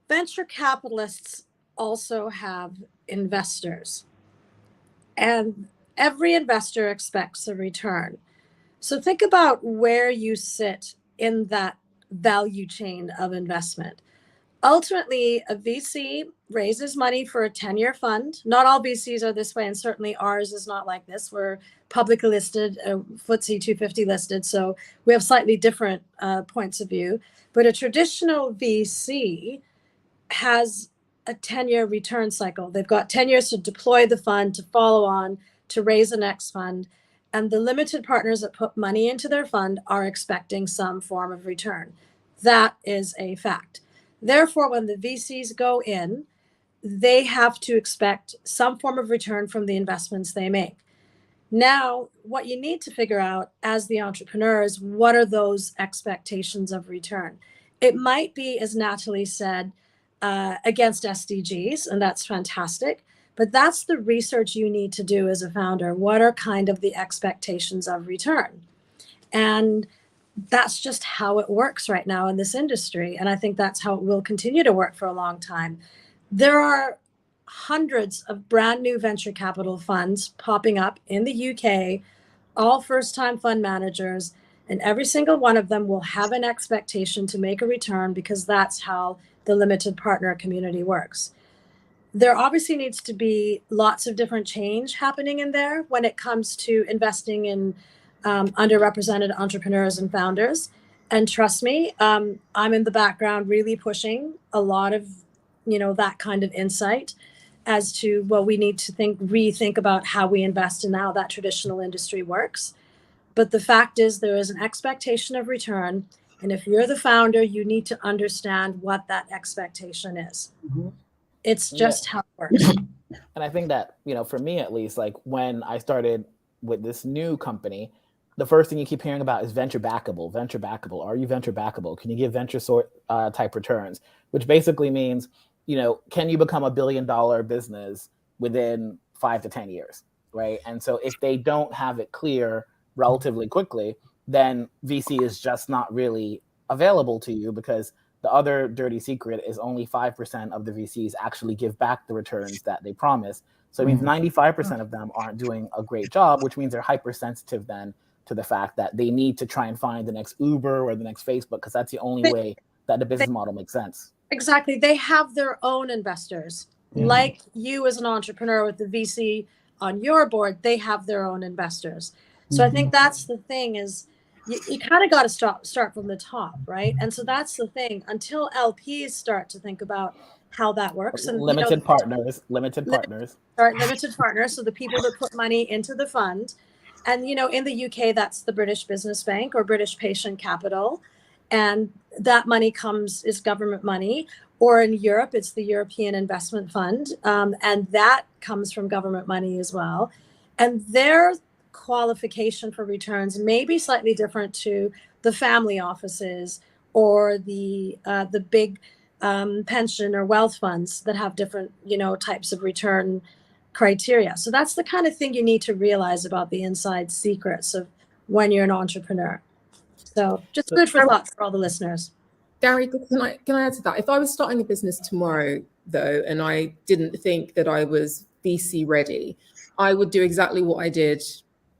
venture capitalists also have investors, and every investor expects a return. So think about where you sit in that value chain of investment. Ultimately, a VC raises money for a 10-year fund. Not all VCs are this way, and certainly ours is not like this. We're publicly listed, FTSE 250 listed, so we have slightly different points of view. But a traditional VC has a 10-year return cycle. They've got 10 years to deploy the fund, to follow on, to raise the next fund. And the limited partners that put money into their fund are expecting some form of return. That is a fact. Therefore, when the VCs go in, they have to expect some form of return from the investments they make. Now, what you need to figure out as the entrepreneur is, what are those expectations of return? It might be, as Natalie said, against SDGs, and that's fantastic. But that's the research you need to do as a founder. What are kind of the expectations of return? And that's just how it works right now in this industry. And I think that's how it will continue to work for a long time. There are hundreds of brand new venture capital funds popping up in the UK, all first-time fund managers, and every single one of them will have an expectation to make a return, because that's how the limited partner community works. There obviously needs to be lots of different change happening in there when it comes to investing in underrepresented entrepreneurs and founders. And trust me, I'm in the background really pushing a lot of, that kind of insight as to, well, we need to rethink about how we invest and how that traditional industry works. But the fact is, there is an expectation of return. And if you're the founder, you need to understand what that expectation is. Mm-hmm. It's just how it works. And I think that, for me at least, like when I started with this new company, the first thing you keep hearing about is venture backable. Are you venture backable? Can you give venture type returns? Which basically means, can you become $1 billion business within 5 to 10 years, right? And so if they don't have it clear relatively quickly, then VC is just not really available to you, because the other dirty secret is only 5% of the VCs actually give back the returns that they promise. So it means 95% of them aren't doing a great job, which means they're hypersensitive then to the fact that they need to try and find the next Uber or the next Facebook, because that's the only way that the business model makes sense. Exactly. They have their own investors. Like you as an entrepreneur with the VC on your board, they have their own investors. So I think that's the thing, is you kind of got to start from the top, right? And so that's the thing. Until LPs start to think about how that works, and limited partners. Limited partners. So the people that put money into the fund, and in the UK, that's the British Business Bank or British Patient Capital, and that money is government money. Or in Europe, it's the European Investment Fund, and that comes from government money as well. And their qualification for returns may be slightly different to the family offices or the big pension or wealth funds that have different types of return criteria. So that's the kind of thing you need to realize about the inside secrets of when you're an entrepreneur. So just food for thought for all the listeners. Gary, can I add to that? If I was starting a business tomorrow, though, and I didn't think that I was VC ready, I would do exactly what I did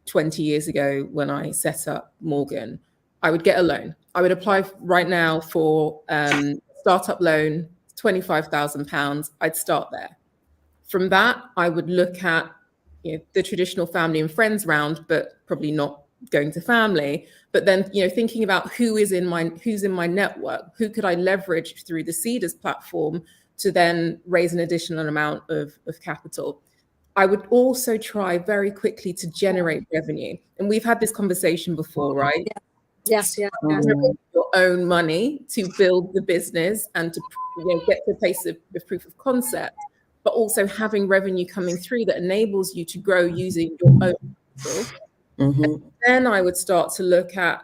20 years ago when I set up Morgan. I would get a loan. I would apply right now for startup loan, £25,000. I'd start there. From that, I would look at the traditional family and friends round, but probably not going to family. But then thinking about who's in my network, who could I leverage through the Seeders platform to then raise an additional amount of capital. I would also try very quickly to generate revenue. And we've had this conversation before, right? Yes. Generate your own money to build the business and to get to a place of proof of concept, but also having revenue coming through that enables you to grow using your own capital. And then I would start to look at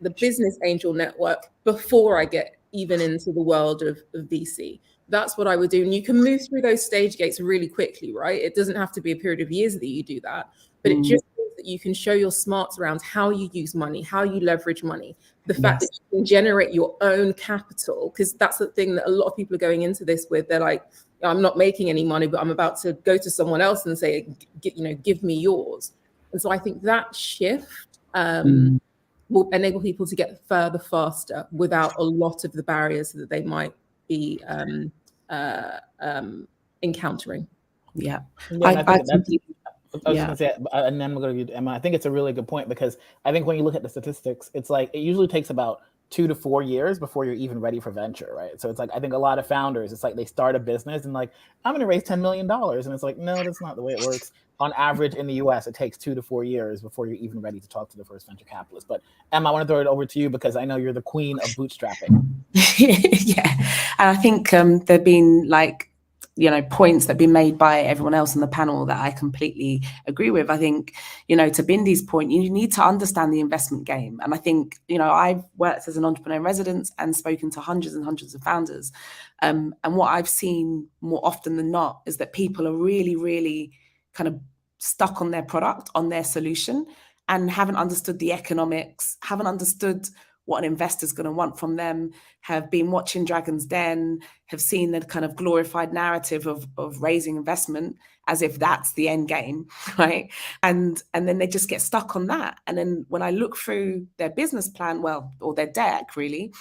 the business angel network before I get even into the world of VC. That's what I would do. And you can move through those stage gates really quickly, right? It doesn't have to be a period of years that you do that, but it just means that you can show your smarts around how you use money, how you leverage money, the fact that you can generate your own capital, because that's the thing that a lot of people are going into this with. They're like, I'm not making any money, but I'm about to go to someone else and say, give me yours. And so I think that shift will enable people to get further faster without a lot of the barriers that they might be encountering. Yeah, I think that's. I was going to say, and then we're going to get to Emma. I think it's a really good point, because I think when you look at the statistics, it's like it usually takes about 2 to 4 years before you're even ready for venture, right? So it's like, I think a lot of founders, it's like they start a business and like, I'm going to raise $10 million. And it's like, no, that's not the way it works. On average in the US, it takes 2 to 4 years before you're even ready to talk to the first venture capitalist. But Emma, I want to throw it over to you, because I know you're the queen of bootstrapping. Yeah, and I think there've been points that have been made by everyone else on the panel that I completely agree with. I think, to Bindi's point, you need to understand the investment game. And I think, I've worked as an entrepreneur in residence and spoken to hundreds and hundreds of founders. And what I've seen more often than not is that people are really, really kind of stuck on their product, on their solution, and haven't understood the economics, haven't understood what an investor's going to want from them, have been watching Dragon's Den, have seen the kind of glorified narrative of raising investment as if that's the end game, right? And then they just get stuck on that. And then when I look through their business plan, or their deck really,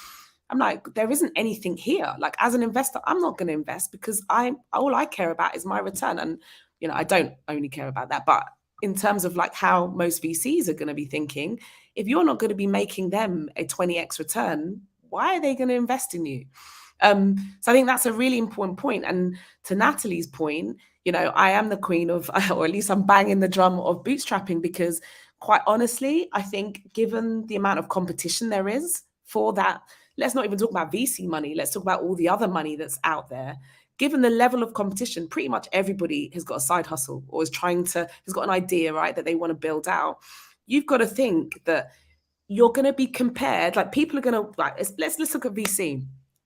I'm like, there isn't anything here. Like, as an investor, I'm not going to invest, because all I care about is my return. And, I don't only care about that, but in terms of like how most VCs are going to be thinking, if you're not going to be making them a 20x return, why are they going to invest in you? So I think that's a really important point. And to Natalie's point, I am the queen of, or at least I'm banging the drum of bootstrapping, because quite honestly, I think given the amount of competition there is for that, let's not even talk about VC money, let's talk about all the other money that's out there. Given the level of competition, pretty much everybody has got a side hustle or has got an idea, right, that they want to build out. You've got to think that you're going to be compared, like people are going to, like, let's look at VC.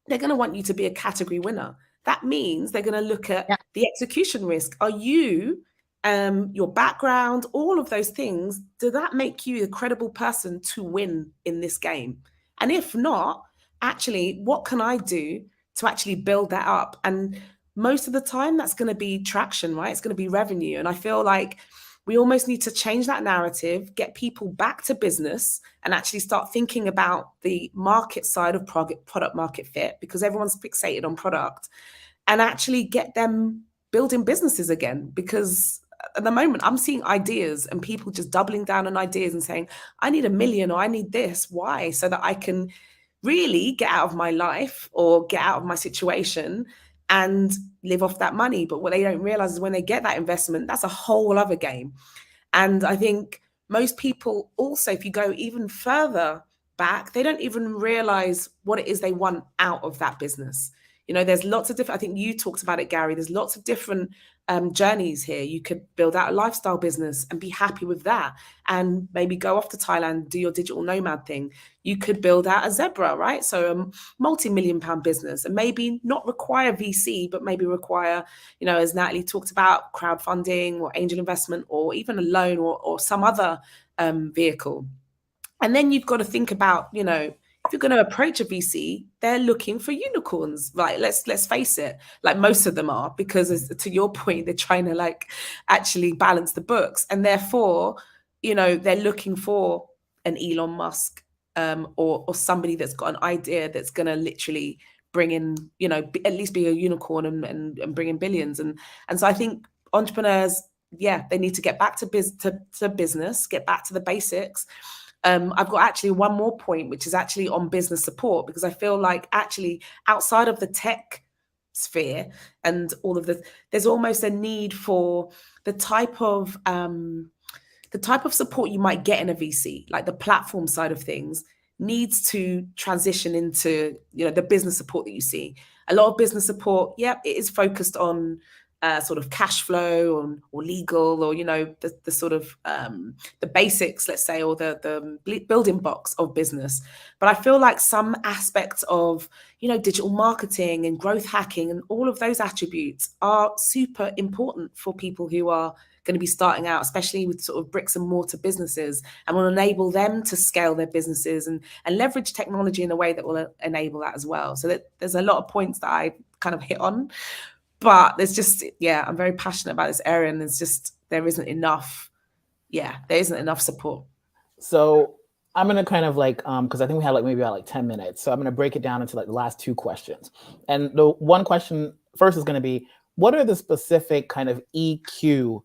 They're going to want you to be a category winner. That means they're going to look at the execution risk. Are you, your background, all of those things, does that make you a credible person to win in this game? And if not, actually, what can I do to actually build that up? And most of the time, that's going to be traction, right? It's going to be revenue. And I feel like we almost need to change that narrative, get people back to business, and actually start thinking about the market side of product market fit, because everyone's fixated on product, and actually get them building businesses again. Because at the moment, I'm seeing ideas and people just doubling down on ideas and saying, I need $1 million or I need this. Why? So that I can really get out of my life or get out of my situation and live off that money. But what they don't realize is when they get that investment, that's a whole other game. And I think most people also, if you go even further back, they don't even realize what it is they want out of that business. There's lots of different, I think you talked about it, Gary, there's lots of different journeys here. You could build out a lifestyle business and be happy with that, and maybe go off to Thailand, do your digital nomad thing. You could build out a Zebra, right? So a multi-million-pound business, and maybe not require VC, but maybe require, as Natalie talked about, crowdfunding or angel investment, or even a loan or some other vehicle. And then you've got to think about, if you're going to approach a VC, they're looking for unicorns, right? Let's face it, like most of them are, because to your point, they're trying to actually balance the books, and therefore, they're looking for an Elon Musk or somebody that's got an idea that's going to literally bring in, at least be a unicorn and bring in billions. And so I think entrepreneurs, they need to get back to business, get back to the basics. I've got actually one more point, which is actually on business support, because I feel like actually outside of the tech sphere and all of there's almost a need for the type of support you might get in a VC, like the platform side of things needs to transition into, the business support that you see. A lot of business support, it is focused on sort of cash flow or legal, or, you know, the sort of the basics, let's say, or the building blocks of business. But I feel like some aspects of, you know, digital marketing and growth hacking and all of those attributes are super important for people who are going to be starting out, especially with sort of bricks and mortar businesses, and will enable them to scale their businesses and leverage technology in a way that will enable that as well. So that there's a lot of points that I kind of hit on. But there's just, I'm very passionate about this area, and there isn't enough support. So I'm going to kind of like, because I think we had like maybe about like 10 minutes. So I'm going to break it down into like the last 2 questions. And the one question first is going to be, what are the specific kind of EQ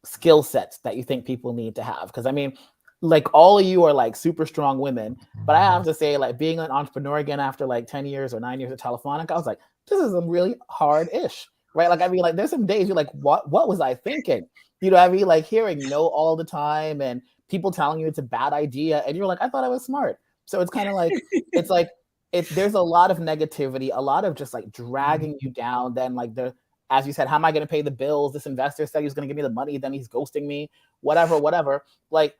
skill sets that you think people need to have? Because I mean, like all of you are like super strong women, but I have to say, like being an entrepreneur again after like 10 years or 9 years at Telefonica, I was like, this is really hard-ish, right? Like, I mean, like there's some days you're like, what was I thinking? You know what I mean? Like hearing no all the time and people telling you it's a bad idea. And you're like, I thought I was smart. So it's kind of like, there's a lot of negativity, a lot of just like dragging you down. Then like as you said, how am I going to pay the bills? This investor said he was going to give me the money, then he's ghosting me, whatever. Like,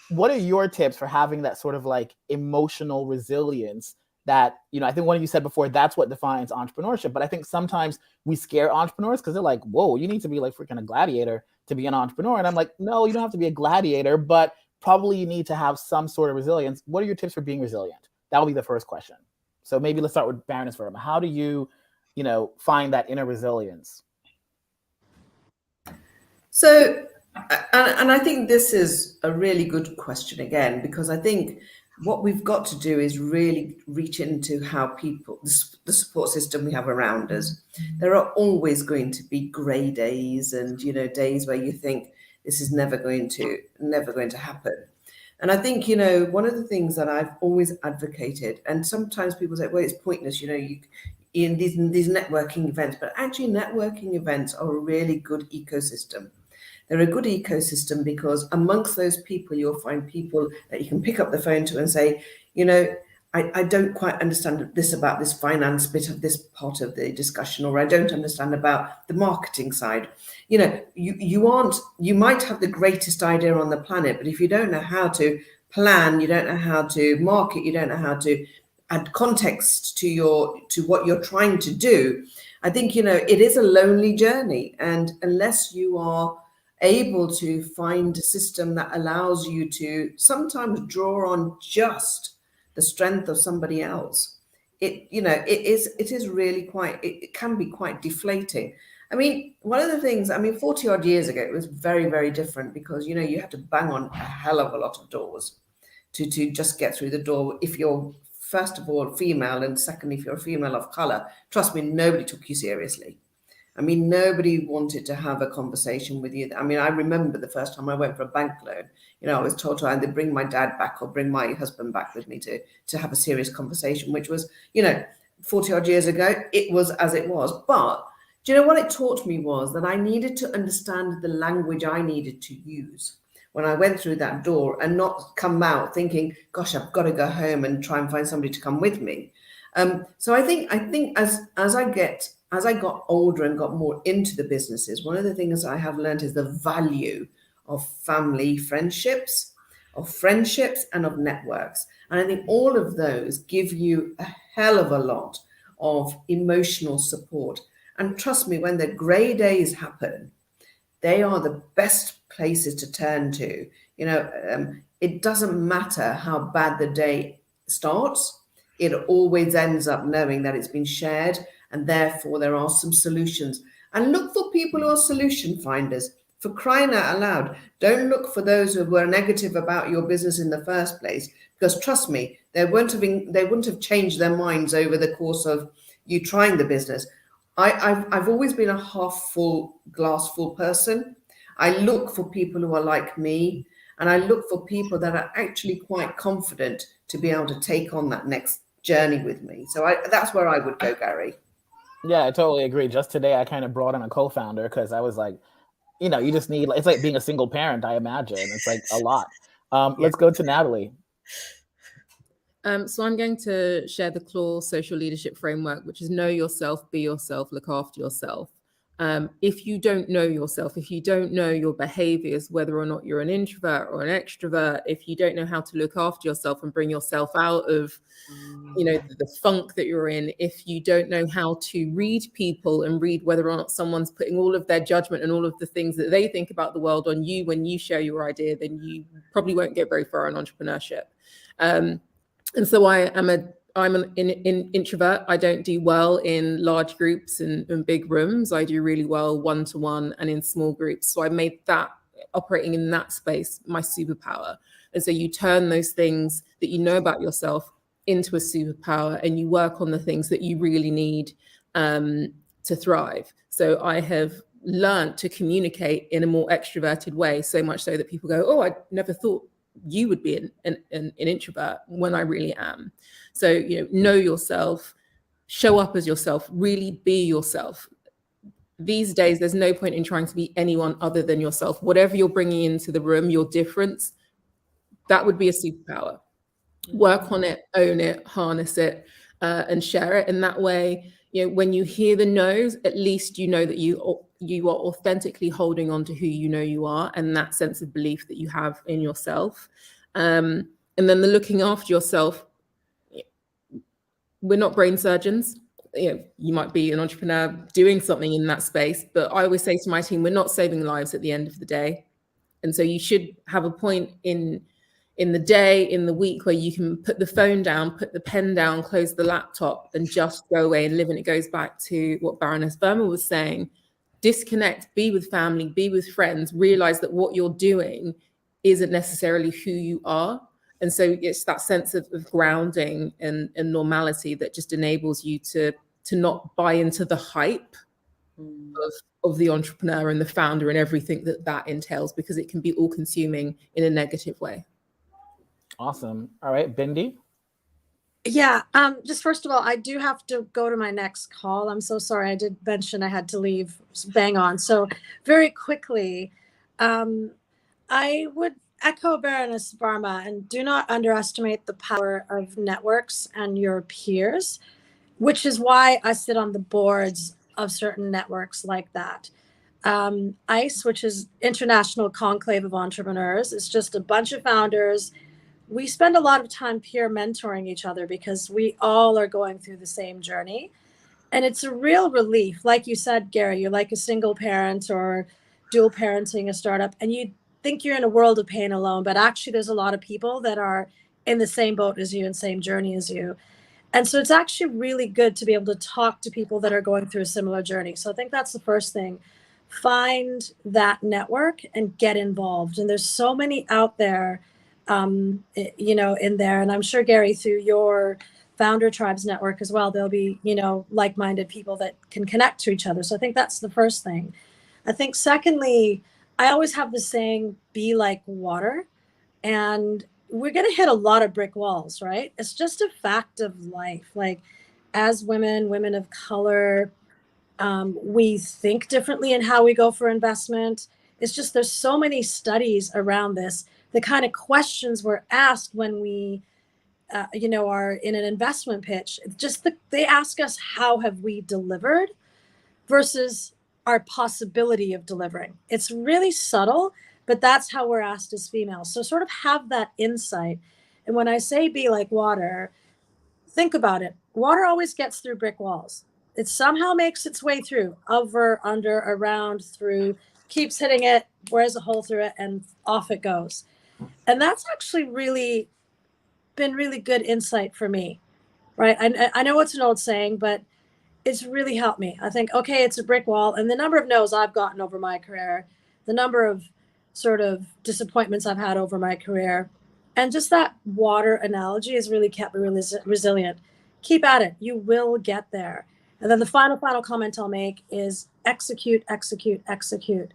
what are your tips for having that sort of like emotional resilience that, you know, I think one of you said before, that's what defines entrepreneurship. But I think sometimes we scare entrepreneurs because they're like, whoa, you need to be like freaking a gladiator to be an entrepreneur. And I'm like, no, you don't have to be a gladiator, but probably you need to have some sort of resilience. What are your tips for being resilient? That'll be the first question. So maybe let's start with Baroness Verma. How do you find that inner resilience? So, and I think this is a really good question again, because I think what we've got to do is really reach into how people, the support system we have around us. There are always going to be grey days and, you know, days where you think this is never going to happen. And I think, you know, one of the things that I've always advocated, and sometimes people say, well, it's pointless, you know, in these networking events, but actually networking events are a really good ecosystem. They're a good ecosystem because amongst those people, you'll find people that you can pick up the phone to and say, you know, I don't quite understand this about this finance bit of this part of the discussion, or I don't understand about the marketing side. You know, you might have the greatest idea on the planet, but if you don't know how to plan, you don't know how to market, you don't know how to add context to what you're trying to do, I think, you know, it is a lonely journey. And unless you are able to find a system that allows you to sometimes draw on just the strength of somebody else, it can be quite deflating. I mean, one of the things, 40 odd years ago, it was very, very different because, you know, you had to bang on a hell of a lot of doors to just get through the door. If you're, first of all, female, and secondly, if you're a female of color, trust me, nobody took you seriously. I mean, nobody wanted to have a conversation with you. I mean, I remember the first time I went for a bank loan, you know, I was told to either bring my dad back or bring my husband back with me to have a serious conversation, which was, you know, 40 odd years ago, it was as it was. But do you know what it taught me was that I needed to understand the language I needed to use when I went through that door, and not come out thinking, gosh, I've got to go home and try and find somebody to come with me. So I think as I got older and got more into the businesses, one of the things I have learned is the value of family friendships, and of networks. And I think all of those give you a hell of a lot of emotional support. And trust me, when the grey days happen, they are the best places to turn to. You know, it doesn't matter how bad the day starts. It always ends up knowing that it's been shared, and therefore there are some solutions. And look for people who are solution finders. For crying out loud, don't look for those who were negative about your business in the first place, because trust me, they wouldn't have changed their minds over the course of you trying the business. I've always been a half full, glass full person. I look for people who are like me, and I look for people that are actually quite confident to be able to take on that next journey with me. So that's where I would go, Gary. Yeah, I totally agree. Just today, I kind of brought in a co-founder because I was like, you know, you just need, it's like being a single parent, I imagine. It's like a lot. Let's go to Natalie. So I'm going to share the CLAW social leadership framework, which is know yourself, be yourself, look after yourself. If you don't know yourself, if you don't know your behaviors, whether or not you're an introvert or an extrovert, if you don't know how to look after yourself and bring yourself out of, you know, the funk that you're in, if you don't know how to read people and read whether or not someone's putting all of their judgment and all of the things that they think about the world on you when you share your idea, then you probably won't get very far in entrepreneurship. And so I'm an introvert. I don't do well in large groups and big rooms. I do really well one-to-one and in small groups. So I made that, operating in that space, my superpower. And so you turn those things that you know about yourself into a superpower, and you work on the things that you really need to thrive. So I have learned to communicate in a more extroverted way, so much so that people go, oh, I never thought you would be an introvert, when I really am. So, you know yourself, show up as yourself, really be yourself. These days, there's no point in trying to be anyone other than yourself. Whatever you're bringing into the room, your difference, that would be a superpower. Work on it, own it, harness it, and share it. And that way, you know, when you hear the no's, at least you know that you are authentically holding on to who you know you are, and that sense of belief that you have in yourself. And then the looking after yourself. We're not brain surgeons. You know, you might be an entrepreneur doing something in that space, but I always say to my team, we're not saving lives at the end of the day. And so you should have a point in the day, in the week, where you can put the phone down, put the pen down, close the laptop, and just go away and live. And it goes back to what Baroness Burma was saying: disconnect, be with family, be with friends, realize that what you're doing isn't necessarily who you are. And so it's that sense of grounding and normality that just enables you to not buy into the hype of the entrepreneur and the founder and everything that entails, because it can be all consuming in a negative way. Awesome. All right, Bindi. Yeah, just first of all, I do have to go to my next call. I'm so sorry. I did mention I had to leave bang on. So very quickly, I would echo Baroness Burma, and do not underestimate the power of networks and your peers, which is why I sit on the boards of certain networks like that. ICE, which is International Conclave of Entrepreneurs, is just a bunch of founders. We spend a lot of time peer mentoring each other because we all are going through the same journey. And it's a real relief. Like you said, Gary, you're like a single parent or dual parenting a startup, and you think you're in a world of pain alone, but actually there's a lot of people that are in the same boat as you and same journey as you. And so it's actually really good to be able to talk to people that are going through a similar journey. So I think that's the first thing. Find that network and get involved. And there's so many out there, you know, in there. And I'm sure, Gary, through your Founder Tribes network as well, there'll be, you know, like-minded people that can connect to each other. So I think that's the first thing. I think secondly, I always have the saying, be like water. And we're going to hit a lot of brick walls, right? It's just a fact of life. Like, as women of color, we think differently in how we go for investment. It's just, there's so many studies around this. The kind of questions we're asked when we, you know, are in an investment pitch, they ask us, how have we delivered versus our possibility of delivering. It's really subtle, but that's how we're asked as females. So sort of have that insight. And when I say be like water, think about it. Water always gets through brick walls. It somehow makes its way through, over, under, around, through, keeps hitting it, wears a hole through it, and off it goes. And that's actually really been really good insight for me, right? I know it's an old saying, but it's really helped me. I think, okay, it's a brick wall. And the number of no's I've gotten over my career, the number of sort of disappointments I've had over my career, and just that water analogy has really kept me resilient. Keep at it. You will get there. And then the final comment I'll make is execute, execute, execute.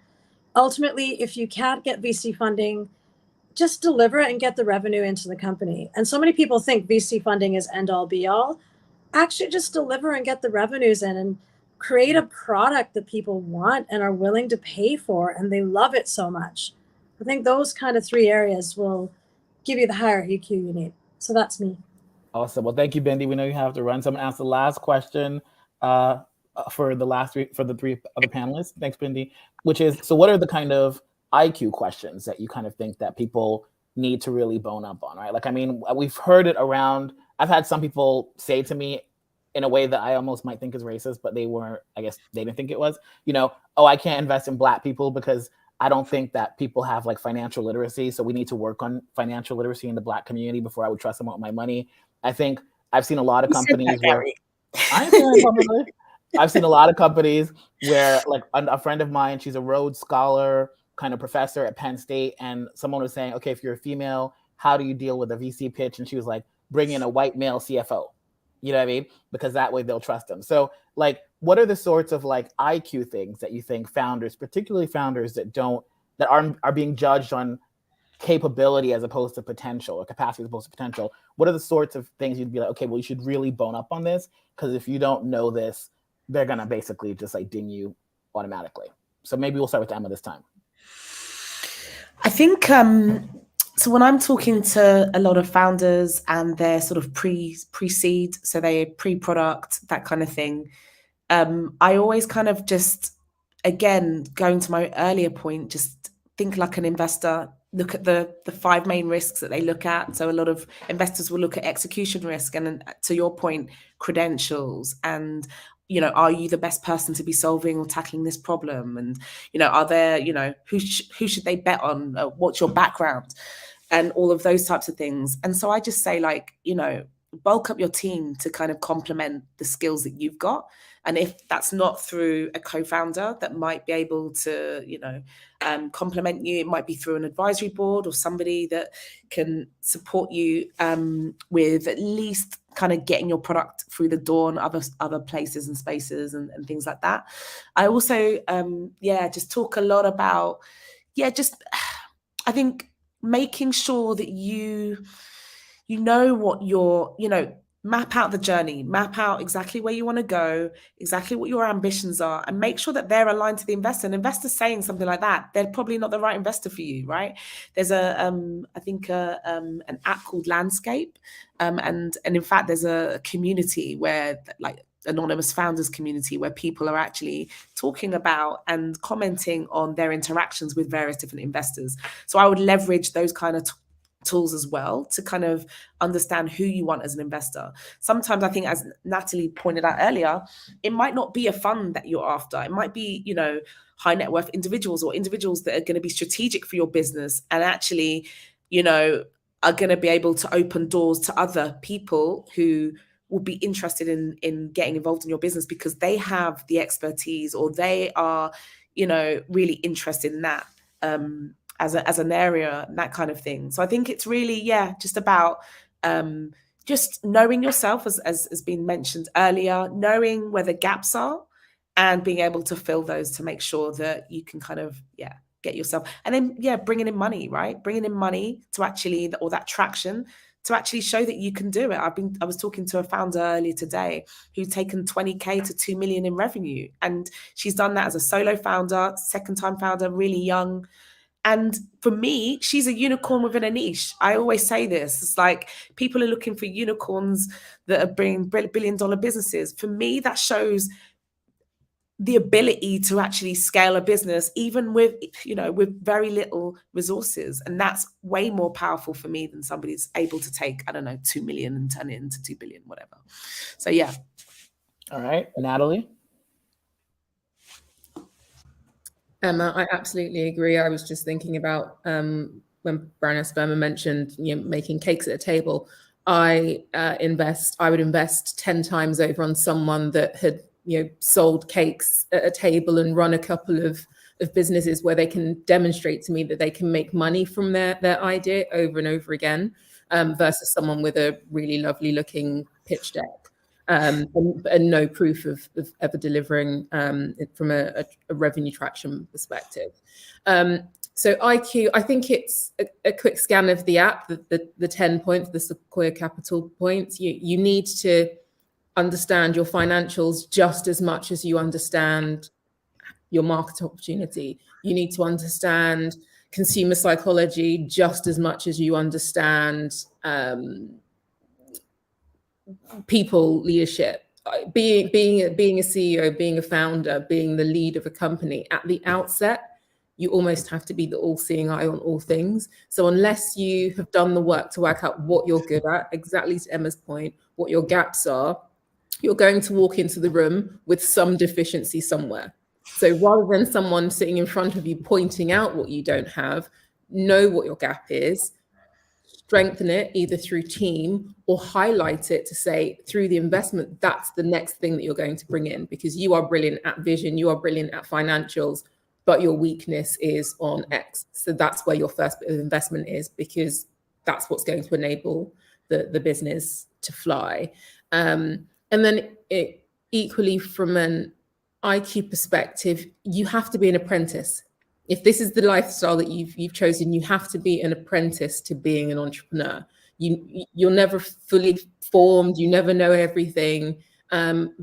Ultimately, if you can't get VC funding, just deliver it and get the revenue into the company. And so many people think VC funding is end all be all. Actually, just deliver and get the revenues in, and create a product that people want and are willing to pay for, and they love it so much. I think those kind of 3 areas will give you the higher EQ you need. So that's me. Awesome. Well, thank you, Bindi. We know you have to run. So I'm going to ask the last question. for the three other panelists. Thanks, Bindi. Which is, so what are the kind of IQ questions that you kind of think that people need to really bone up on, right? Like, I mean, we've heard it around. I've had some people say to me in a way that I almost might think is racist, but they weren't, I guess they didn't think it was, oh, I can't invest in Black people because I don't think that people have like financial literacy. So we need to work on financial literacy in the Black community before I would trust them with my money. I think I've seen a lot of companies where I've seen a lot of companies where, like, a friend of mine, she's a Rhodes Scholar kind of professor at Penn State, and someone was saying, okay, if you're a female, how do you deal with a VC pitch? And she was like, bring in a white male CFO. You know what I mean? Because that way they'll trust them. So, like, what are the sorts of like IQ things that you think founders, particularly founders that are being judged on capability as opposed to potential, or capacity as opposed to potential? What are the sorts of things you'd be like, okay, well, you should really bone up on this, because if you don't know this, they're gonna basically just like ding you automatically. So maybe we'll start with Emma this time. I think so when I'm talking to a lot of founders and they're sort of pre-seed, so they're pre-product, that kind of thing, I always kind of just, again, going to my earlier point, just think like an investor, look at the 5 main risks that they look at. So a lot of investors will look at execution risk and, to your point, credentials, and are you the best person to be solving or tackling this problem? And, are there, who should they bet on? What's your background? And all of those types of things. And so I just say, like, bulk up your team to kind of complement the skills that you've got. And if that's not through a co-founder that might be able to, complement you, it might be through an advisory board or somebody that can support you with at least kind of getting your product through the door and other places and spaces and things like that. I also, just talk a lot about, I think making sure that you know what your, map out the journey, map out exactly where you want to go, exactly what your ambitions are, and make sure that they're aligned to the investor. An investor saying something like that, they're probably not the right investor for you, right? There's an app called Landscape, and in fact, there's a community where, like, anonymous founders community, where people are actually talking about and commenting on their interactions with various different investors. So I would leverage those kind of tools as well to kind of understand who you want as an investor. Sometimes I think, as Natalie pointed out earlier, it might not be a fund that you're after. It might be, high net worth individuals or individuals that are going to be strategic for your business and actually, are going to be able to open doors to other people who will be interested in getting involved in your business because they have the expertise, or they are, really interested in that as an area, and that kind of thing. So I think it's really, just about just knowing yourself, as has been mentioned earlier, knowing where the gaps are and being able to fill those to make sure that you can kind of, get yourself. And then, bringing in money, right? Bringing in money to actually, or that traction to actually show that you can do it. I was talking to a founder earlier today who's taken 20K to 2 million in revenue. And she's done that as a solo founder, second time founder, really young. And for me, she's a unicorn within a niche. I always say this. It's like people are looking for unicorns that are bringing billion-dollar businesses. For me, that shows the ability to actually scale a business, even with, with very little resources. And that's way more powerful for me than somebody's able to take, 2 million and turn it into 2 billion, whatever. So, yeah. All right, Natalie? Emma, I absolutely agree. I was just thinking about when Baroness Burma mentioned, making cakes at a table. I would invest 10 times over on someone that had, sold cakes at a table and run a couple of businesses where they can demonstrate to me that they can make money from their idea over and over again, versus someone with a really lovely looking pitch deck. And no proof of ever delivering from a revenue traction perspective. So IQ, I think it's a quick scan of the app, the 10 points, the Sequoia Capital points. You need to understand your financials just as much as you understand your market opportunity. You need to understand consumer psychology just as much as you understand people leadership. being a CEO, being a founder, being the lead of a company at the outset, you almost have to be the all-seeing eye on all things. So unless you have done the work to work out what you're good at, exactly to Emma's point, what your gaps are, you're going to walk into the room with some deficiency somewhere. So rather than someone sitting in front of you pointing out what you don't have, know what your gap is, strengthen it either through team or highlight it to say through the investment, that's the next thing that you're going to bring in, because you are brilliant at vision, you are brilliant at financials, but your weakness is on X. So that's where your first bit of investment is, because that's what's going to enable the business to fly. And then equally from an IQ perspective, you have to be an apprentice. If this is the lifestyle that you've chosen, you have to be an apprentice to being an entrepreneur. You're never fully formed. You never know everything.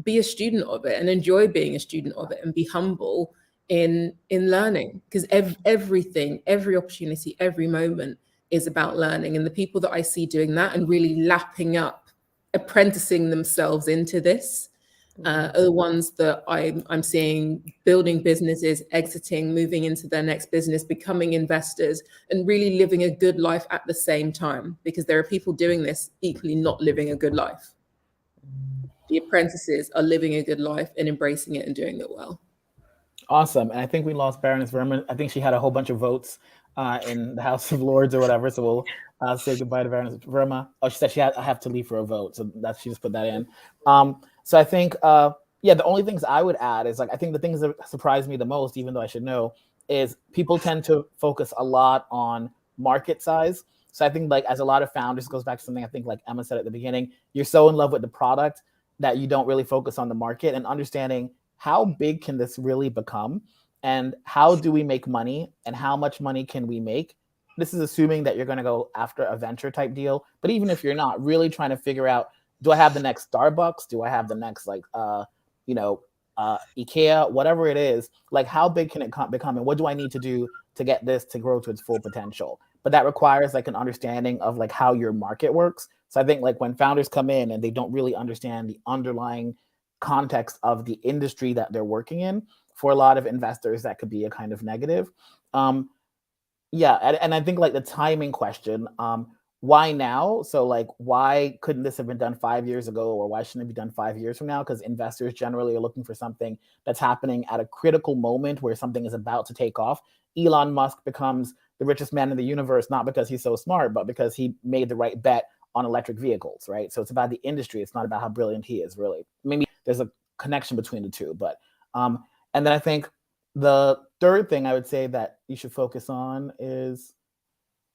Be a student of it and enjoy being a student of it, and be humble in learning, because everything, every opportunity, every moment is about learning. And the people that I see doing that and really lapping up, apprenticing themselves into this, are the ones that I'm seeing building businesses, exiting, moving into their next business, becoming investors, and really living a good life at the same time, because there are people doing this equally not living a good life. The apprentices are living a good life and embracing it and doing it well. Awesome. And I think we lost Baroness Verma. I think she had a whole bunch of votes in the House of Lords or whatever. So we'll say goodbye to Baroness Verma. Oh, she said I have to leave for a vote. So she just put that in. So I think, the only things I would add is, like, I think the things that surprise me the most, even though I should know, is people tend to focus a lot on market size. So I think, like, as a lot of founders, goes back to something I think, like Emma said at the beginning, you're so in love with the product that you don't really focus on the market and understanding how big can this really become, and how do we make money, and how much money can we make. This is assuming that you're going to go after a venture type deal. But even if you're not, really trying to figure out, do I have the next Starbucks? Do I have the next, like, IKEA, whatever it is, like, how big can it become? And what do I need to do to get this to grow to its full potential? But that requires, like, an understanding of, like, how your market works. So I think, like, when founders come in and they don't really understand the underlying context of the industry that they're working in, for a lot of investors, that could be a kind of negative. And I think, like, the timing question, why now? So, like, why couldn't this have been done 5 years ago, or why shouldn't it be done 5 years from now? Because investors generally are looking for something that's happening at a critical moment where something is about to take off. Elon Musk becomes the richest man in the universe, not because he's so smart, but because he made the right bet on electric vehicles, right? So it's about the industry. It's not about how brilliant he is, really. Maybe there's a connection between the two, but and then I think the third thing I would say that you should focus on is,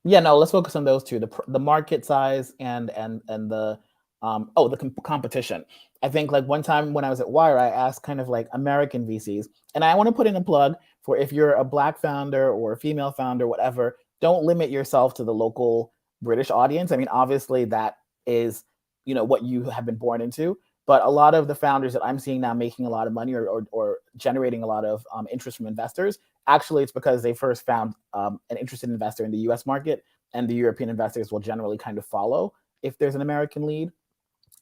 let's focus on those two: the market size and the competition. I think, like, one time when I was at Wire, I asked kind of like American VCs, and I want to put in a plug for, if you're a Black founder or a female founder, whatever, don't limit yourself to the local British audience. I mean, obviously that is, what you have been born into. But a lot of the founders that I'm seeing now making a lot of money or generating a lot of interest from investors, actually it's because they first found an interested investor in the US market, and the European investors will generally kind of follow if there's an American lead.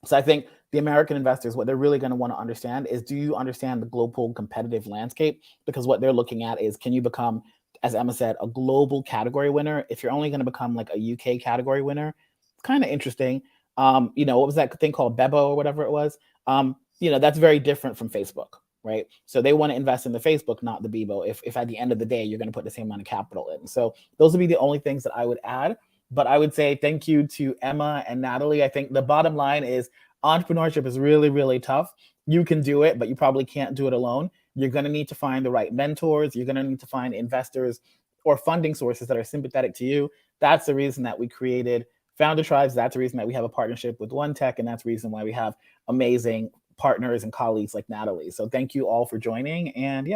So I think the American investors, what they're really going to want to understand is, do you understand the global competitive landscape? Because what they're looking at is, can you become, as Emma said, a global category winner? If you're only going to become like a UK category winner, it's kind of interesting. What was that thing called, Bebo or whatever it was? That's very different from Facebook, right? So they want to invest in the Facebook, not the Bebo, if at the end of the day, you're going to put the same amount of capital in. So those would be the only things that I would add. But I would say thank you to Emma and Natalie. I think the bottom line is, entrepreneurship is really, really tough. You can do it, but you probably can't do it alone. You're going to need to find the right mentors. You're going to need to find investors or funding sources that are sympathetic to you. That's the reason that we created Founder Tribes. That's the reason that we have a partnership with OneTech, and that's the reason why we have amazing partners and colleagues like Natalie. So thank you all for joining, and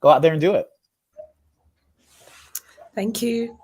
go out there and do it. Thank you.